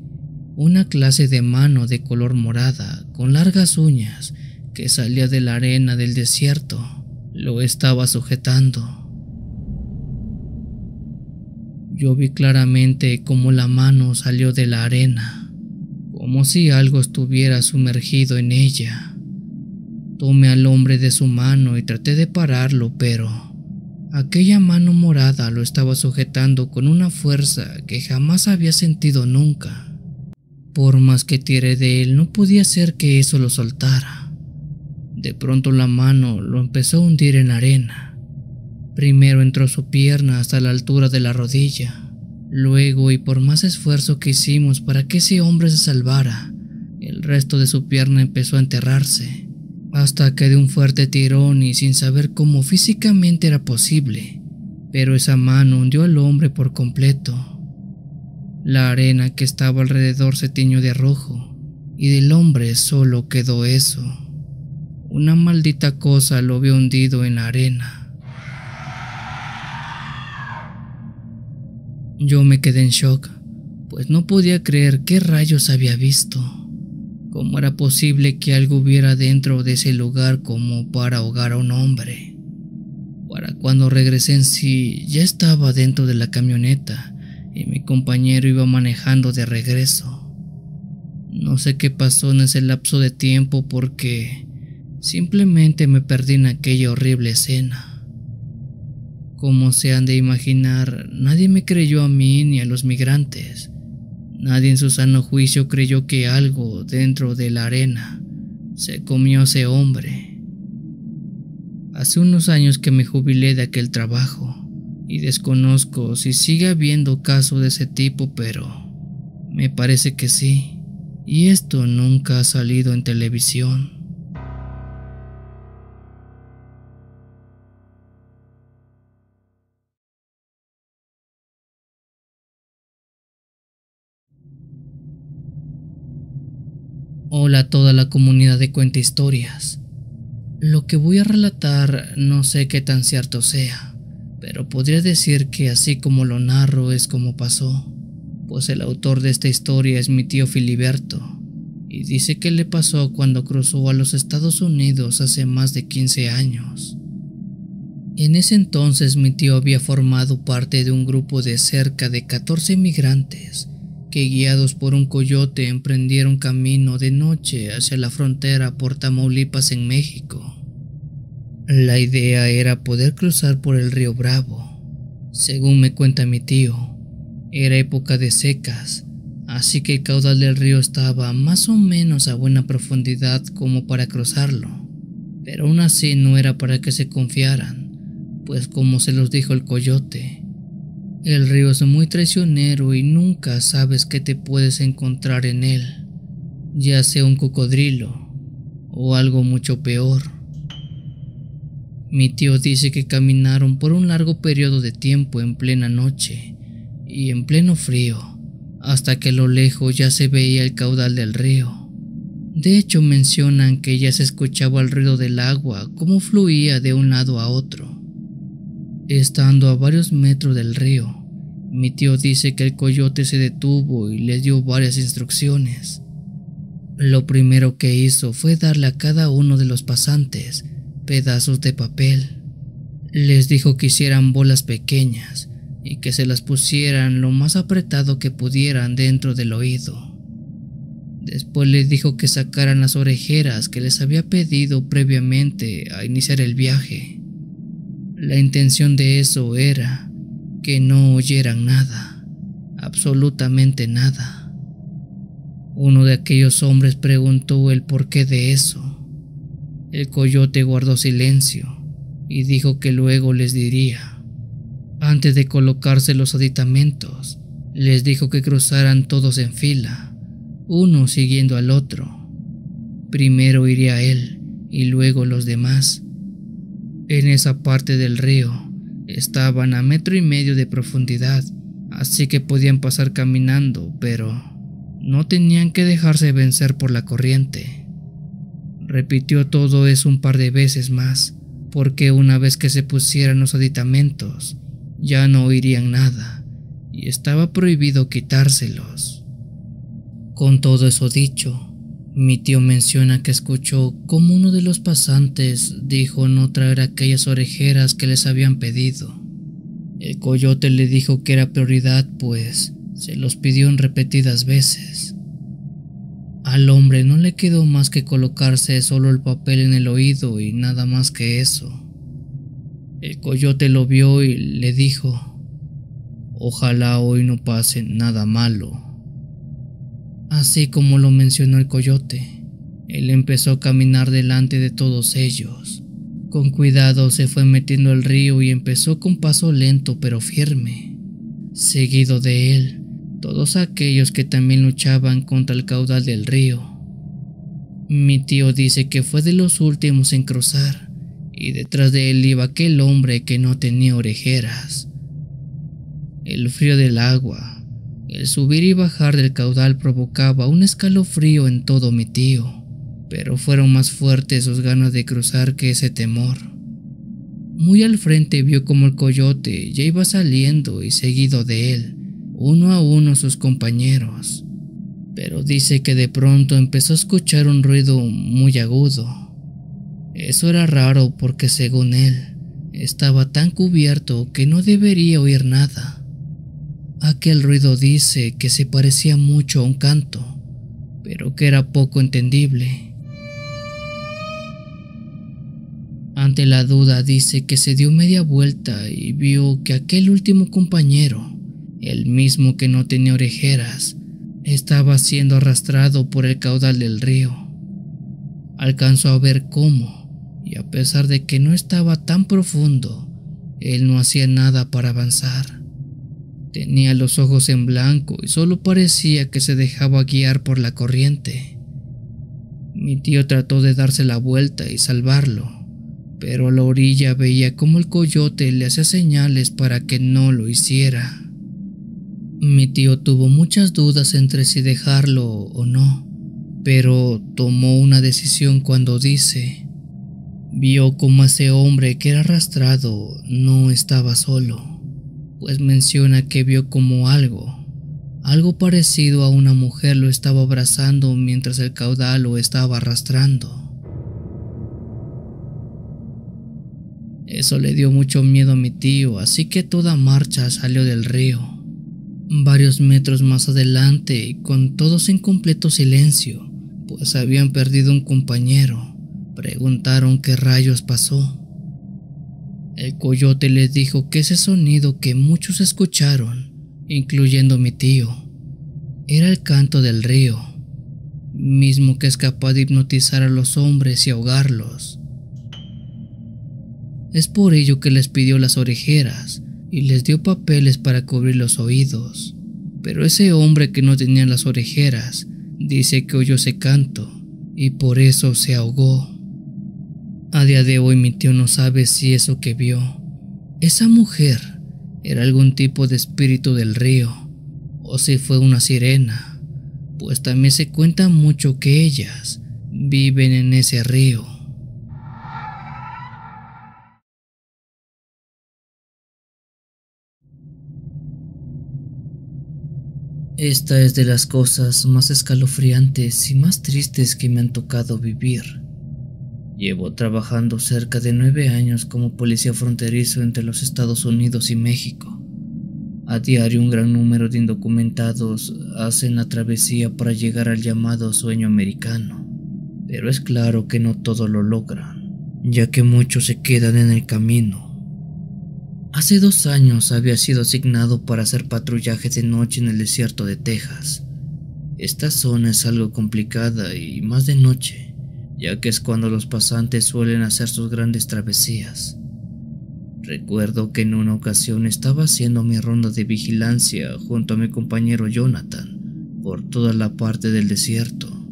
una clase de mano de color morada con largas uñas que salía de la arena del desierto lo estaba sujetando. Yo vi claramente cómo la mano salió de la arena, como si algo estuviera sumergido en ella. Tomé al hombre de su mano y traté de pararlo, pero aquella mano morada lo estaba sujetando con una fuerza que jamás había sentido nunca. Por más que tiré de él, no podía ser que eso lo soltara. De pronto la mano lo empezó a hundir en la arena. Primero entró su pierna hasta la altura de la rodilla. Luego, y por más esfuerzo que hicimos para que ese hombre se salvara, el resto de su pierna empezó a enterrarse, hasta que de un fuerte tirón y sin saber cómo físicamente era posible, pero esa mano hundió al hombre por completo. La arena que estaba alrededor se tiñó de rojo, y del hombre solo quedó eso. Una maldita cosa lo había hundido en la arena. Yo me quedé en shock, pues no podía creer qué rayos había visto. ¿Cómo era posible que algo hubiera dentro de ese lugar como para ahogar a un hombre? Para cuando regresé en sí, ya estaba dentro de la camioneta y mi compañero iba manejando de regreso. No sé qué pasó en ese lapso de tiempo porque simplemente me perdí en aquella horrible escena. Como se han de imaginar, nadie me creyó a mí ni a los migrantes. Nadie en su sano juicio creyó que algo dentro de la arena se comió a ese hombre. Hace unos años que me jubilé de aquel trabajo y desconozco si sigue habiendo casos de ese tipo, pero me parece que sí, y esto nunca ha salido en televisión. Hola a toda la comunidad de Cuenta Historias. Lo que voy a relatar no sé qué tan cierto sea, pero podría decir que así como lo narro es como pasó, pues el autor de esta historia es mi tío Filiberto, y dice que le pasó cuando cruzó a los Estados Unidos hace más de 15 años. En ese entonces mi tío había formado parte de un grupo de cerca de 14 migrantes que, guiados por un coyote, emprendieron camino de noche hacia la frontera por Tamaulipas en México. La idea era poder cruzar por el río Bravo. Según me cuenta mi tío, era época de secas, así que el caudal del río estaba más o menos a buena profundidad como para cruzarlo, pero aún así no era para que se confiaran, pues como se los dijo el coyote, el río es muy traicionero y nunca sabes qué te puedes encontrar en él, ya sea un cocodrilo o algo mucho peor. Mi tío dice que caminaron por un largo periodo de tiempo en plena noche y en pleno frío, hasta que a lo lejos ya se veía el caudal del río. De hecho, mencionan que ya se escuchaba el ruido del agua como fluía de un lado a otro. Estando a varios metros del río, mi tío dice que el coyote se detuvo y les dio varias instrucciones. Lo primero que hizo fue darle a cada uno de los pasantes pedazos de papel. Les dijo que hicieran bolas pequeñas y que se las pusieran lo más apretado que pudieran dentro del oído. Después les dijo que sacaran las orejeras que les había pedido previamente a iniciar el viaje. La intención de eso era que no oyeran nada, absolutamente nada. Uno de aquellos hombres preguntó el porqué de eso. El coyote guardó silencio y dijo que luego les diría. Antes de colocarse los aditamentos, les dijo que cruzaran todos en fila, uno siguiendo al otro. Primero iría él y luego los demás. En esa parte del río estaban a 1,5 metros de profundidad, así que podían pasar caminando, pero no tenían que dejarse vencer por la corriente. Repitió todo eso un par de veces más, porque una vez que se pusieran los aditamentos, ya no oirían nada, y estaba prohibido quitárselos. Con todo eso dicho, Mi tío menciona que escuchó cómo uno de los pasantes dijo no traer aquellas orejeras que les habían pedido. El coyote le dijo que era prioridad, pues se los pidió en repetidas veces. Al hombre no le quedó más que colocarse solo el papel en el oído y nada más que eso. El coyote lo vio y le dijo: ojalá hoy no pase nada malo. Así como lo mencionó el coyote, él empezó a caminar delante de todos ellos. Con cuidado se fue metiendo al río y empezó con paso lento pero firme. Seguido de él, todos aquellos que también luchaban contra el caudal del río. Mi tío dice que fue de los últimos en cruzar, y detrás de él iba aquel hombre que no tenía orejeras. El frío del agua, el subir y bajar del caudal provocaba un escalofrío en todo mi tío, pero fueron más fuertes sus ganas de cruzar que ese temor. Muy al frente vio como el coyote ya iba saliendo y seguido de él, uno a uno sus compañeros, pero dice que de pronto empezó a escuchar un ruido muy agudo. Eso era raro porque según él, estaba tan cubierto que no debería oír nada. Aquel ruido dice que se parecía mucho a un canto, pero que era poco entendible. Ante la duda dice que se dio media vuelta y vio que aquel último compañero, el mismo que no tenía orejeras, estaba siendo arrastrado por el caudal del río. Alcanzó a ver cómo, y a pesar de que no estaba tan profundo, él no hacía nada para avanzar. Tenía los ojos en blanco y solo parecía que se dejaba guiar por la corriente. Mi tío trató de darse la vuelta y salvarlo, pero a la orilla veía cómo el coyote le hacía señales para que no lo hiciera. Mi tío tuvo muchas dudas entre si dejarlo o no, pero tomó una decisión cuando dice: vio como ese hombre que era arrastrado no estaba solo, pues menciona que vio como algo parecido a una mujer lo estaba abrazando mientras el caudal lo estaba arrastrando. Eso le dio mucho miedo a mi tío, así que a toda marcha salió del río. Varios metros más adelante, con todos en completo silencio, pues habían perdido un compañero, preguntaron qué rayos pasó. El coyote les dijo que ese sonido que muchos escucharon, incluyendo mi tío, era el canto del río, mismo que es capaz de hipnotizar a los hombres y ahogarlos. Es por ello que les pidió las orejeras y les dio papeles para cubrir los oídos, pero ese hombre que no tenía las orejeras dice que oyó ese canto y por eso se ahogó. A día de hoy mi tío no sabe si eso que vio, esa mujer, era algún tipo de espíritu del río o si fue una sirena, pues también se cuenta mucho que ellas viven en ese río. Esta es de las cosas más escalofriantes y más tristes que me han tocado vivir. Llevo trabajando cerca de 9 años como policía fronterizo entre los Estados Unidos y México. A diario un gran número de indocumentados hacen la travesía para llegar al llamado sueño americano, pero es claro que no todos lo logran, ya que muchos se quedan en el camino. Hace 2 años había sido asignado para hacer patrullaje de noche en el desierto de Texas. Esta zona es algo complicada y más de noche, ya que es cuando los pasantes suelen hacer sus grandes travesías. Recuerdo que en una ocasión estaba haciendo mi ronda de vigilancia junto a mi compañero Jonathan por toda la parte del desierto.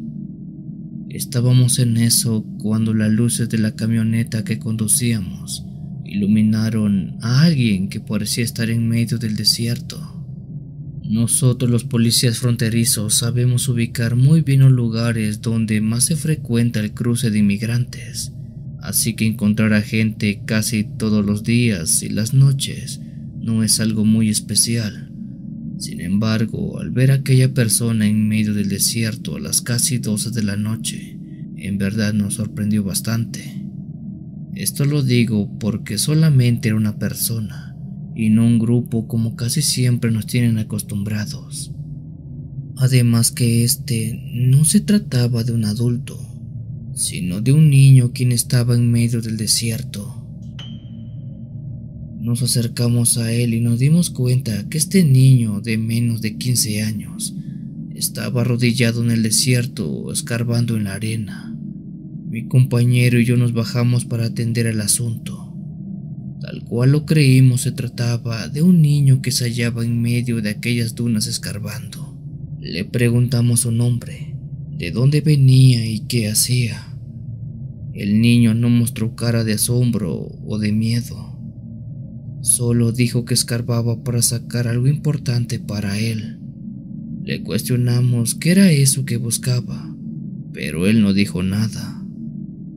Estábamos en eso cuando las luces de la camioneta que conducíamos iluminaron a alguien que parecía estar en medio del desierto. Nosotros los policías fronterizos sabemos ubicar muy bien los lugares donde más se frecuenta el cruce de inmigrantes, así que encontrar a gente casi todos los días y las noches no es algo muy especial, Sin embargo, al ver a aquella persona en medio del desierto a las casi 12 de la noche, en verdad nos sorprendió bastante. Esto lo digo porque solamente era una persona y no un grupo como casi siempre nos tienen acostumbrados. Además que no se trataba de un adulto, sino de un niño quien estaba en medio del desierto. Nos acercamos a él y nos dimos cuenta que este niño de menos de 15 años estaba arrodillado en el desierto, escarbando en la arena. Mi compañero y yo nos bajamos para atender el asunto. Tal cual lo creímos, se trataba de un niño que se hallaba en medio de aquellas dunas escarbando. Le preguntamos su nombre, de dónde venía y qué hacía. El niño no mostró cara de asombro o de miedo. Solo dijo que escarbaba para sacar algo importante para él. Le cuestionamos qué era eso que buscaba, pero él no dijo nada.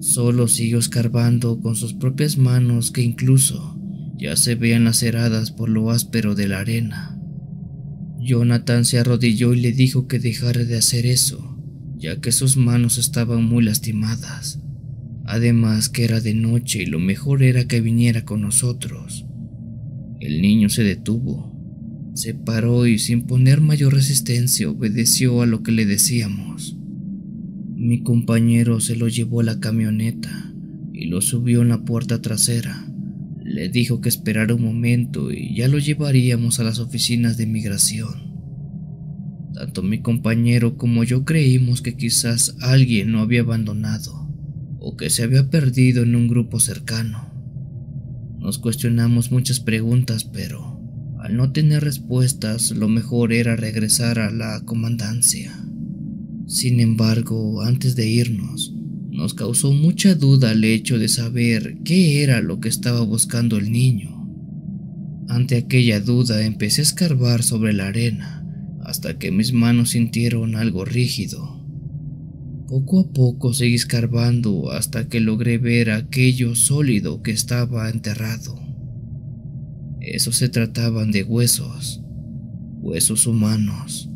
Solo siguió escarbando con sus propias manos, que incluso ya se veían laceradas por lo áspero de la arena. Jonathan se arrodilló y le dijo que dejara de hacer eso, ya que sus manos estaban muy lastimadas. Además que era de noche y lo mejor era que viniera con nosotros. El niño se detuvo, se paró y sin poner mayor resistencia obedeció a lo que le decíamos. Mi compañero se lo llevó a la camioneta y lo subió en la puerta trasera. Le dijo que esperara un momento y ya lo llevaríamos a las oficinas de migración. Tanto mi compañero como yo creímos que quizás alguien lo había abandonado o que se había perdido en un grupo cercano. Nos cuestionamos muchas preguntas, pero al no tener respuestas, lo mejor era regresar a la comandancia. Sin embargo, antes de irnos, nos causó mucha duda el hecho de saber qué era lo que estaba buscando el niño. Ante aquella duda empecé a escarbar sobre la arena, hasta que mis manos sintieron algo rígido. Poco a poco seguí escarbando hasta que logré ver aquello sólido que estaba enterrado. Esos se trataban de huesos humanos.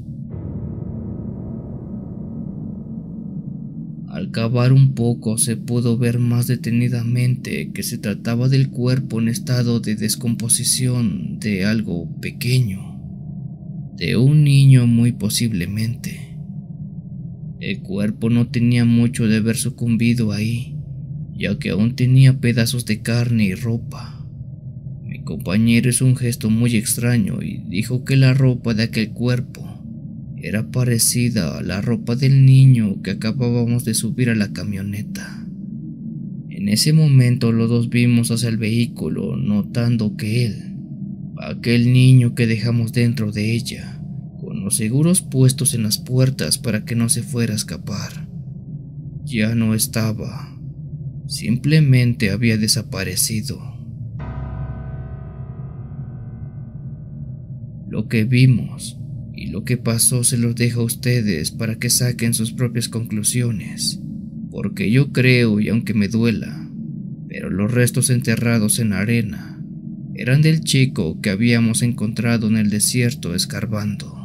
Al cavar un poco se pudo ver más detenidamente que se trataba del cuerpo en estado de descomposición de algo pequeño, de un niño muy posiblemente. El cuerpo no tenía mucho de haber sucumbido ahí, ya que aún tenía pedazos de carne y ropa. Mi compañero hizo un gesto muy extraño y dijo que la ropa de aquel cuerpo era parecida a la ropa del niño que acabábamos de subir a la camioneta. En ese momento los dos vimos hacia el vehículo, notando que aquel niño que dejamos dentro de ella, con los seguros puestos en las puertas para que no se fuera a escapar, ya no estaba, simplemente había desaparecido. Lo que vimos y lo que pasó se los dejo a ustedes para que saquen sus propias conclusiones, porque yo creo, y aunque me duela, pero los restos enterrados en la arena eran del chico que habíamos encontrado en el desierto escarbando.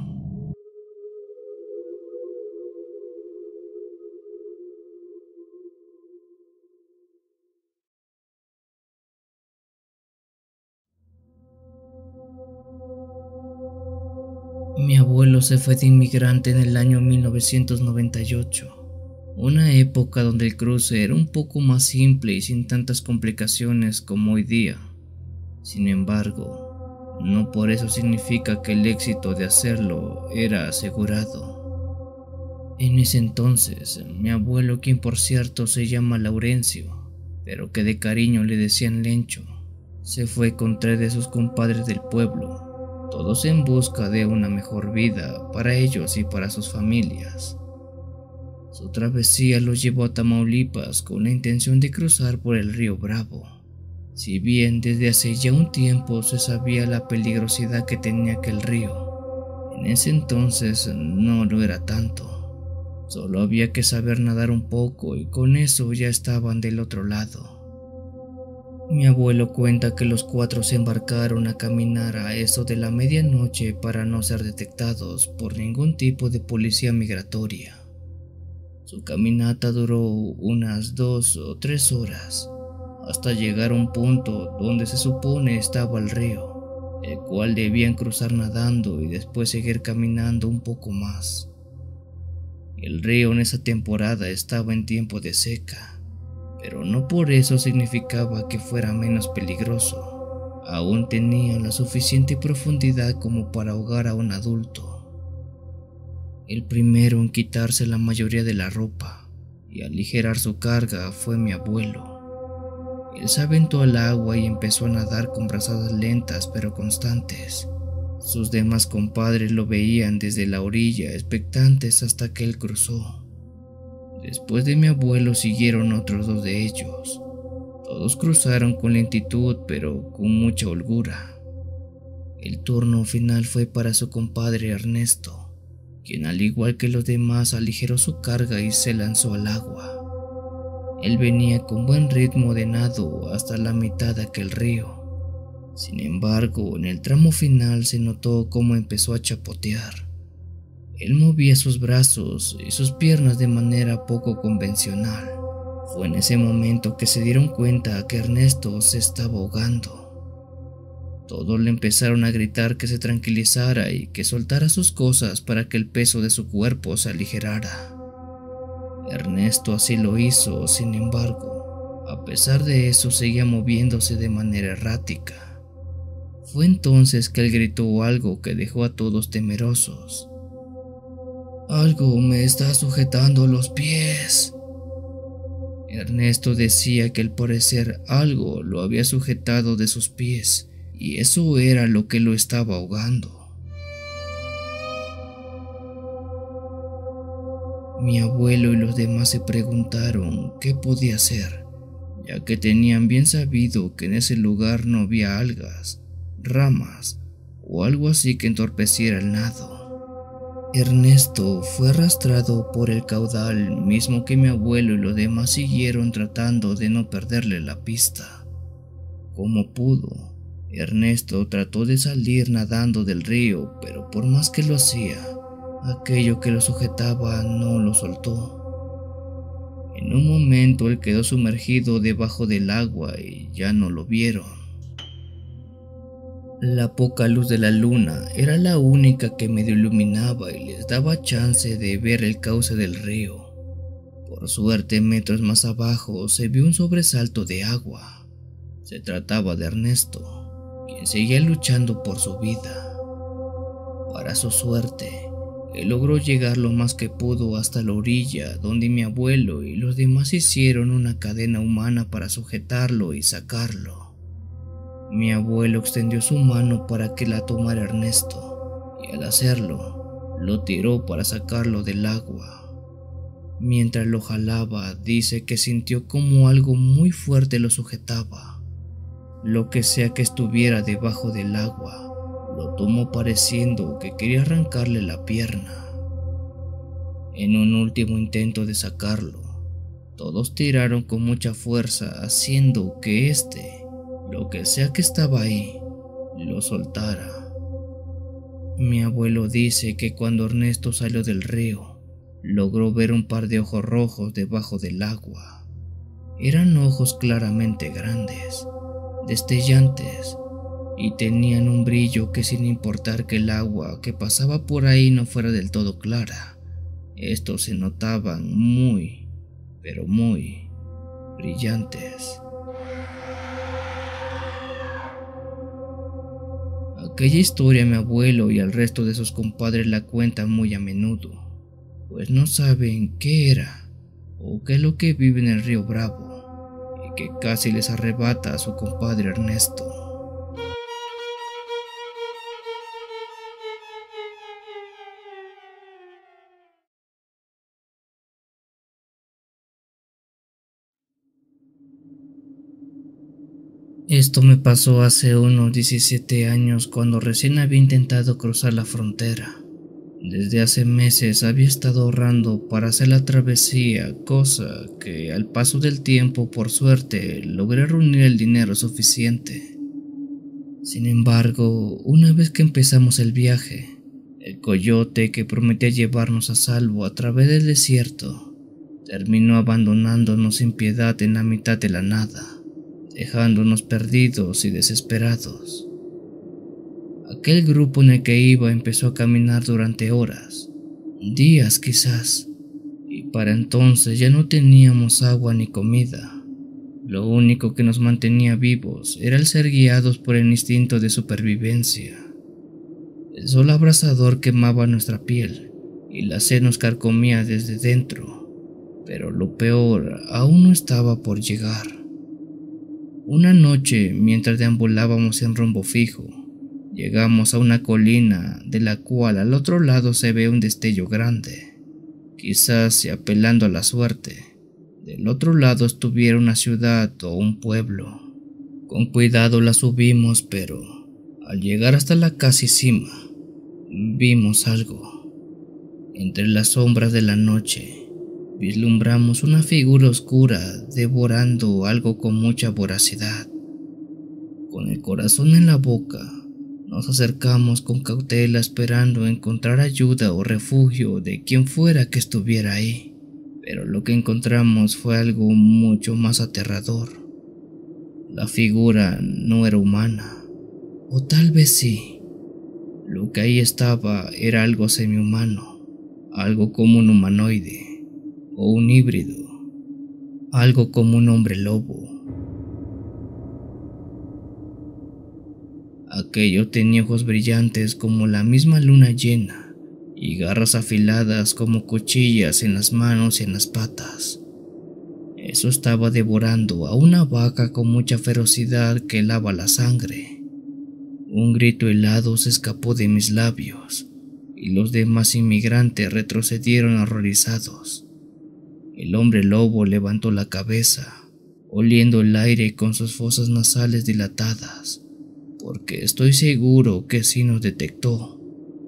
Mi abuelo se fue de inmigrante en el año 1998, una época donde el cruce era un poco más simple y sin tantas complicaciones como hoy día. Sin embargo, no por eso significa que el éxito de hacerlo era asegurado. En ese entonces, mi abuelo, quien por cierto se llama Laurencio, pero que de cariño le decían Lencho, se fue con 3 de sus compadres del pueblo, todos en busca de una mejor vida para ellos y para sus familias. Su travesía los llevó a Tamaulipas con la intención de cruzar por el río Bravo. Si bien desde hace ya un tiempo se sabía la peligrosidad que tenía aquel río, en ese entonces no lo era tanto. Solo había que saber nadar un poco y con eso ya estaban del otro lado. Mi abuelo cuenta que los cuatro se embarcaron a caminar a eso de la medianoche para no ser detectados por ningún tipo de policía migratoria. Su caminata duró unas 2 o 3 horas, hasta llegar a un punto donde se supone estaba el río, el cual debían cruzar nadando y después seguir caminando un poco más. El río en esa temporada estaba en tiempo de seca, pero no por eso significaba que fuera menos peligroso. Aún tenía la suficiente profundidad como para ahogar a un adulto. El primero en quitarse la mayoría de la ropa y aligerar su carga fue mi abuelo. Él se aventó al agua y empezó a nadar con brazadas lentas pero constantes. Sus demás compadres lo veían desde la orilla, expectantes hasta que él cruzó. Después de mi abuelo siguieron otros 2 de ellos. Todos cruzaron con lentitud pero con mucha holgura. El turno final fue para su compadre Ernesto, quien al igual que los demás aligeró su carga y se lanzó al agua. Él venía con buen ritmo de nado hasta la mitad de aquel río. Sin embargo, en el tramo final se notó cómo empezó a chapotear. Él movía sus brazos y sus piernas de manera poco convencional. Fue en ese momento que se dieron cuenta que Ernesto se estaba ahogando. Todos le empezaron a gritar que se tranquilizara y que soltara sus cosas para que el peso de su cuerpo se aligerara. Ernesto así lo hizo, sin embargo, a pesar de eso seguía moviéndose de manera errática. Fue entonces que él gritó algo que dejó a todos temerosos. «Algo me está sujetando los pies». Ernesto decía que al parecer algo lo había sujetado de sus pies y eso era lo que lo estaba ahogando. Mi abuelo y los demás se preguntaron qué podía ser, ya que tenían bien sabido que en ese lugar no había algas, ramas o algo así que entorpeciera el nado. Ernesto fue arrastrado por el caudal, mismo que mi abuelo y los demás siguieron tratando de no perderle la pista. Como pudo, Ernesto trató de salir nadando del río, pero por más que lo hacía, aquello que lo sujetaba no lo soltó. En un momento él quedó sumergido debajo del agua y ya no lo vieron. La poca luz de la luna era la única que medio iluminaba y les daba chance de ver el cauce del río. Por suerte, metros más abajo se vio un sobresalto de agua. Se trataba de Ernesto, quien seguía luchando por su vida. Para su suerte, él logró llegar lo más que pudo hasta la orilla, donde mi abuelo y los demás hicieron una cadena humana para sujetarlo y sacarlo. Mi abuelo extendió su mano para que la tomara Ernesto, y al hacerlo, lo tiró para sacarlo del agua. Mientras lo jalaba, dice que sintió como algo muy fuerte lo sujetaba. Lo que sea que estuviera debajo del agua, lo tomó pareciendo que quería arrancarle la pierna. En un último intento de sacarlo, todos tiraron con mucha fuerza, haciendo que lo que sea que estaba ahí, lo soltara. Mi abuelo dice que cuando Ernesto salió del río, logró ver un par de ojos rojos debajo del agua. Eran ojos claramente grandes, destellantes, y tenían un brillo que, sin importar que el agua que pasaba por ahí no fuera del todo clara, estos se notaban muy, pero muy brillantes. Aquella historia mi abuelo y al resto de sus compadres la cuentan muy a menudo, pues no saben qué era o qué es lo que vive en el río Bravo y que casi les arrebata a su compadre Ernesto. Esto me pasó hace unos 17 años cuando recién había intentado cruzar la frontera. Desde hace meses había estado ahorrando para hacer la travesía, cosa que al paso del tiempo, por suerte, logré reunir el dinero suficiente. Sin embargo, una vez que empezamos el viaje, el coyote que prometía llevarnos a salvo a través del desierto, terminó abandonándonos sin piedad en la mitad de la nada, dejándonos perdidos y desesperados. Aquel grupo en el que iba empezó a caminar durante horas, días quizás, y para entonces ya no teníamos agua ni comida. Lo único que nos mantenía vivos era el ser guiados por el instinto de supervivencia. El sol abrasador quemaba nuestra piel y la sed nos carcomía desde dentro, pero lo peor aún no estaba por llegar. Una noche, mientras deambulábamos en rumbo fijo, llegamos a una colina de la cual al otro lado se ve un destello grande. Quizás, si apelando a la suerte, del otro lado estuviera una ciudad o un pueblo. Con cuidado la subimos, pero al llegar hasta la casi cima, vimos algo. Entre las sombras de la noche, vislumbramos una figura oscura devorando algo con mucha voracidad. Con el corazón en la boca, nos acercamos con cautela esperando encontrar ayuda o refugio de quien fuera que estuviera ahí, pero lo que encontramos fue algo mucho más aterrador. La figura no era humana, o tal vez sí. Lo que ahí estaba era algo semihumano, algo como un humanoide, o un híbrido, algo como un hombre lobo. Aquello tenía ojos brillantes como la misma luna llena y garras afiladas como cuchillas en las manos y en las patas. Eso estaba devorando a una vaca con mucha ferocidad que helaba la sangre. Un grito helado se escapó de mis labios y los demás inmigrantes retrocedieron horrorizados. El hombre lobo levantó la cabeza, oliendo el aire con sus fosas nasales dilatadas, porque estoy seguro que sí nos detectó,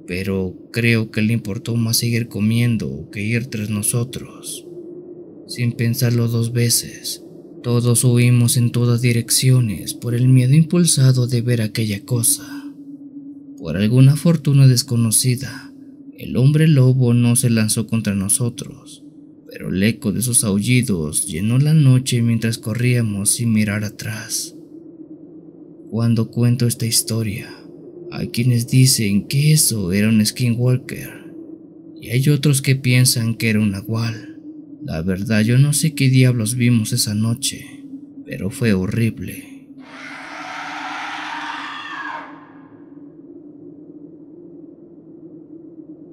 pero creo que le importó más seguir comiendo que ir tras nosotros. Sin pensarlo dos veces, todos huimos en todas direcciones por el miedo impulsado de ver aquella cosa. Por alguna fortuna desconocida, el hombre lobo no se lanzó contra nosotros, pero el eco de sus aullidos llenó la noche mientras corríamos sin mirar atrás. Cuando cuento esta historia, hay quienes dicen que eso era un skinwalker y hay otros que piensan que era un nahual. La verdad, yo no sé qué diablos vimos esa noche, pero fue horrible.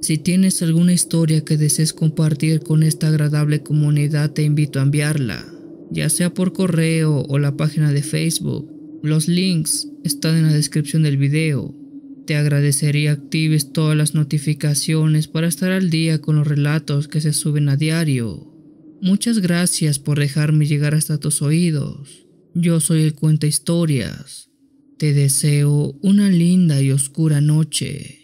Si tienes alguna historia que desees compartir con esta agradable comunidad, te invito a enviarla, ya sea por correo o la página de Facebook. Los links están en la descripción del video. Te agradecería actives todas las notificaciones para estar al día con los relatos que se suben a diario. Muchas gracias por dejarme llegar hasta tus oídos. Yo soy el Cuenta Historias. Te deseo una linda y oscura noche.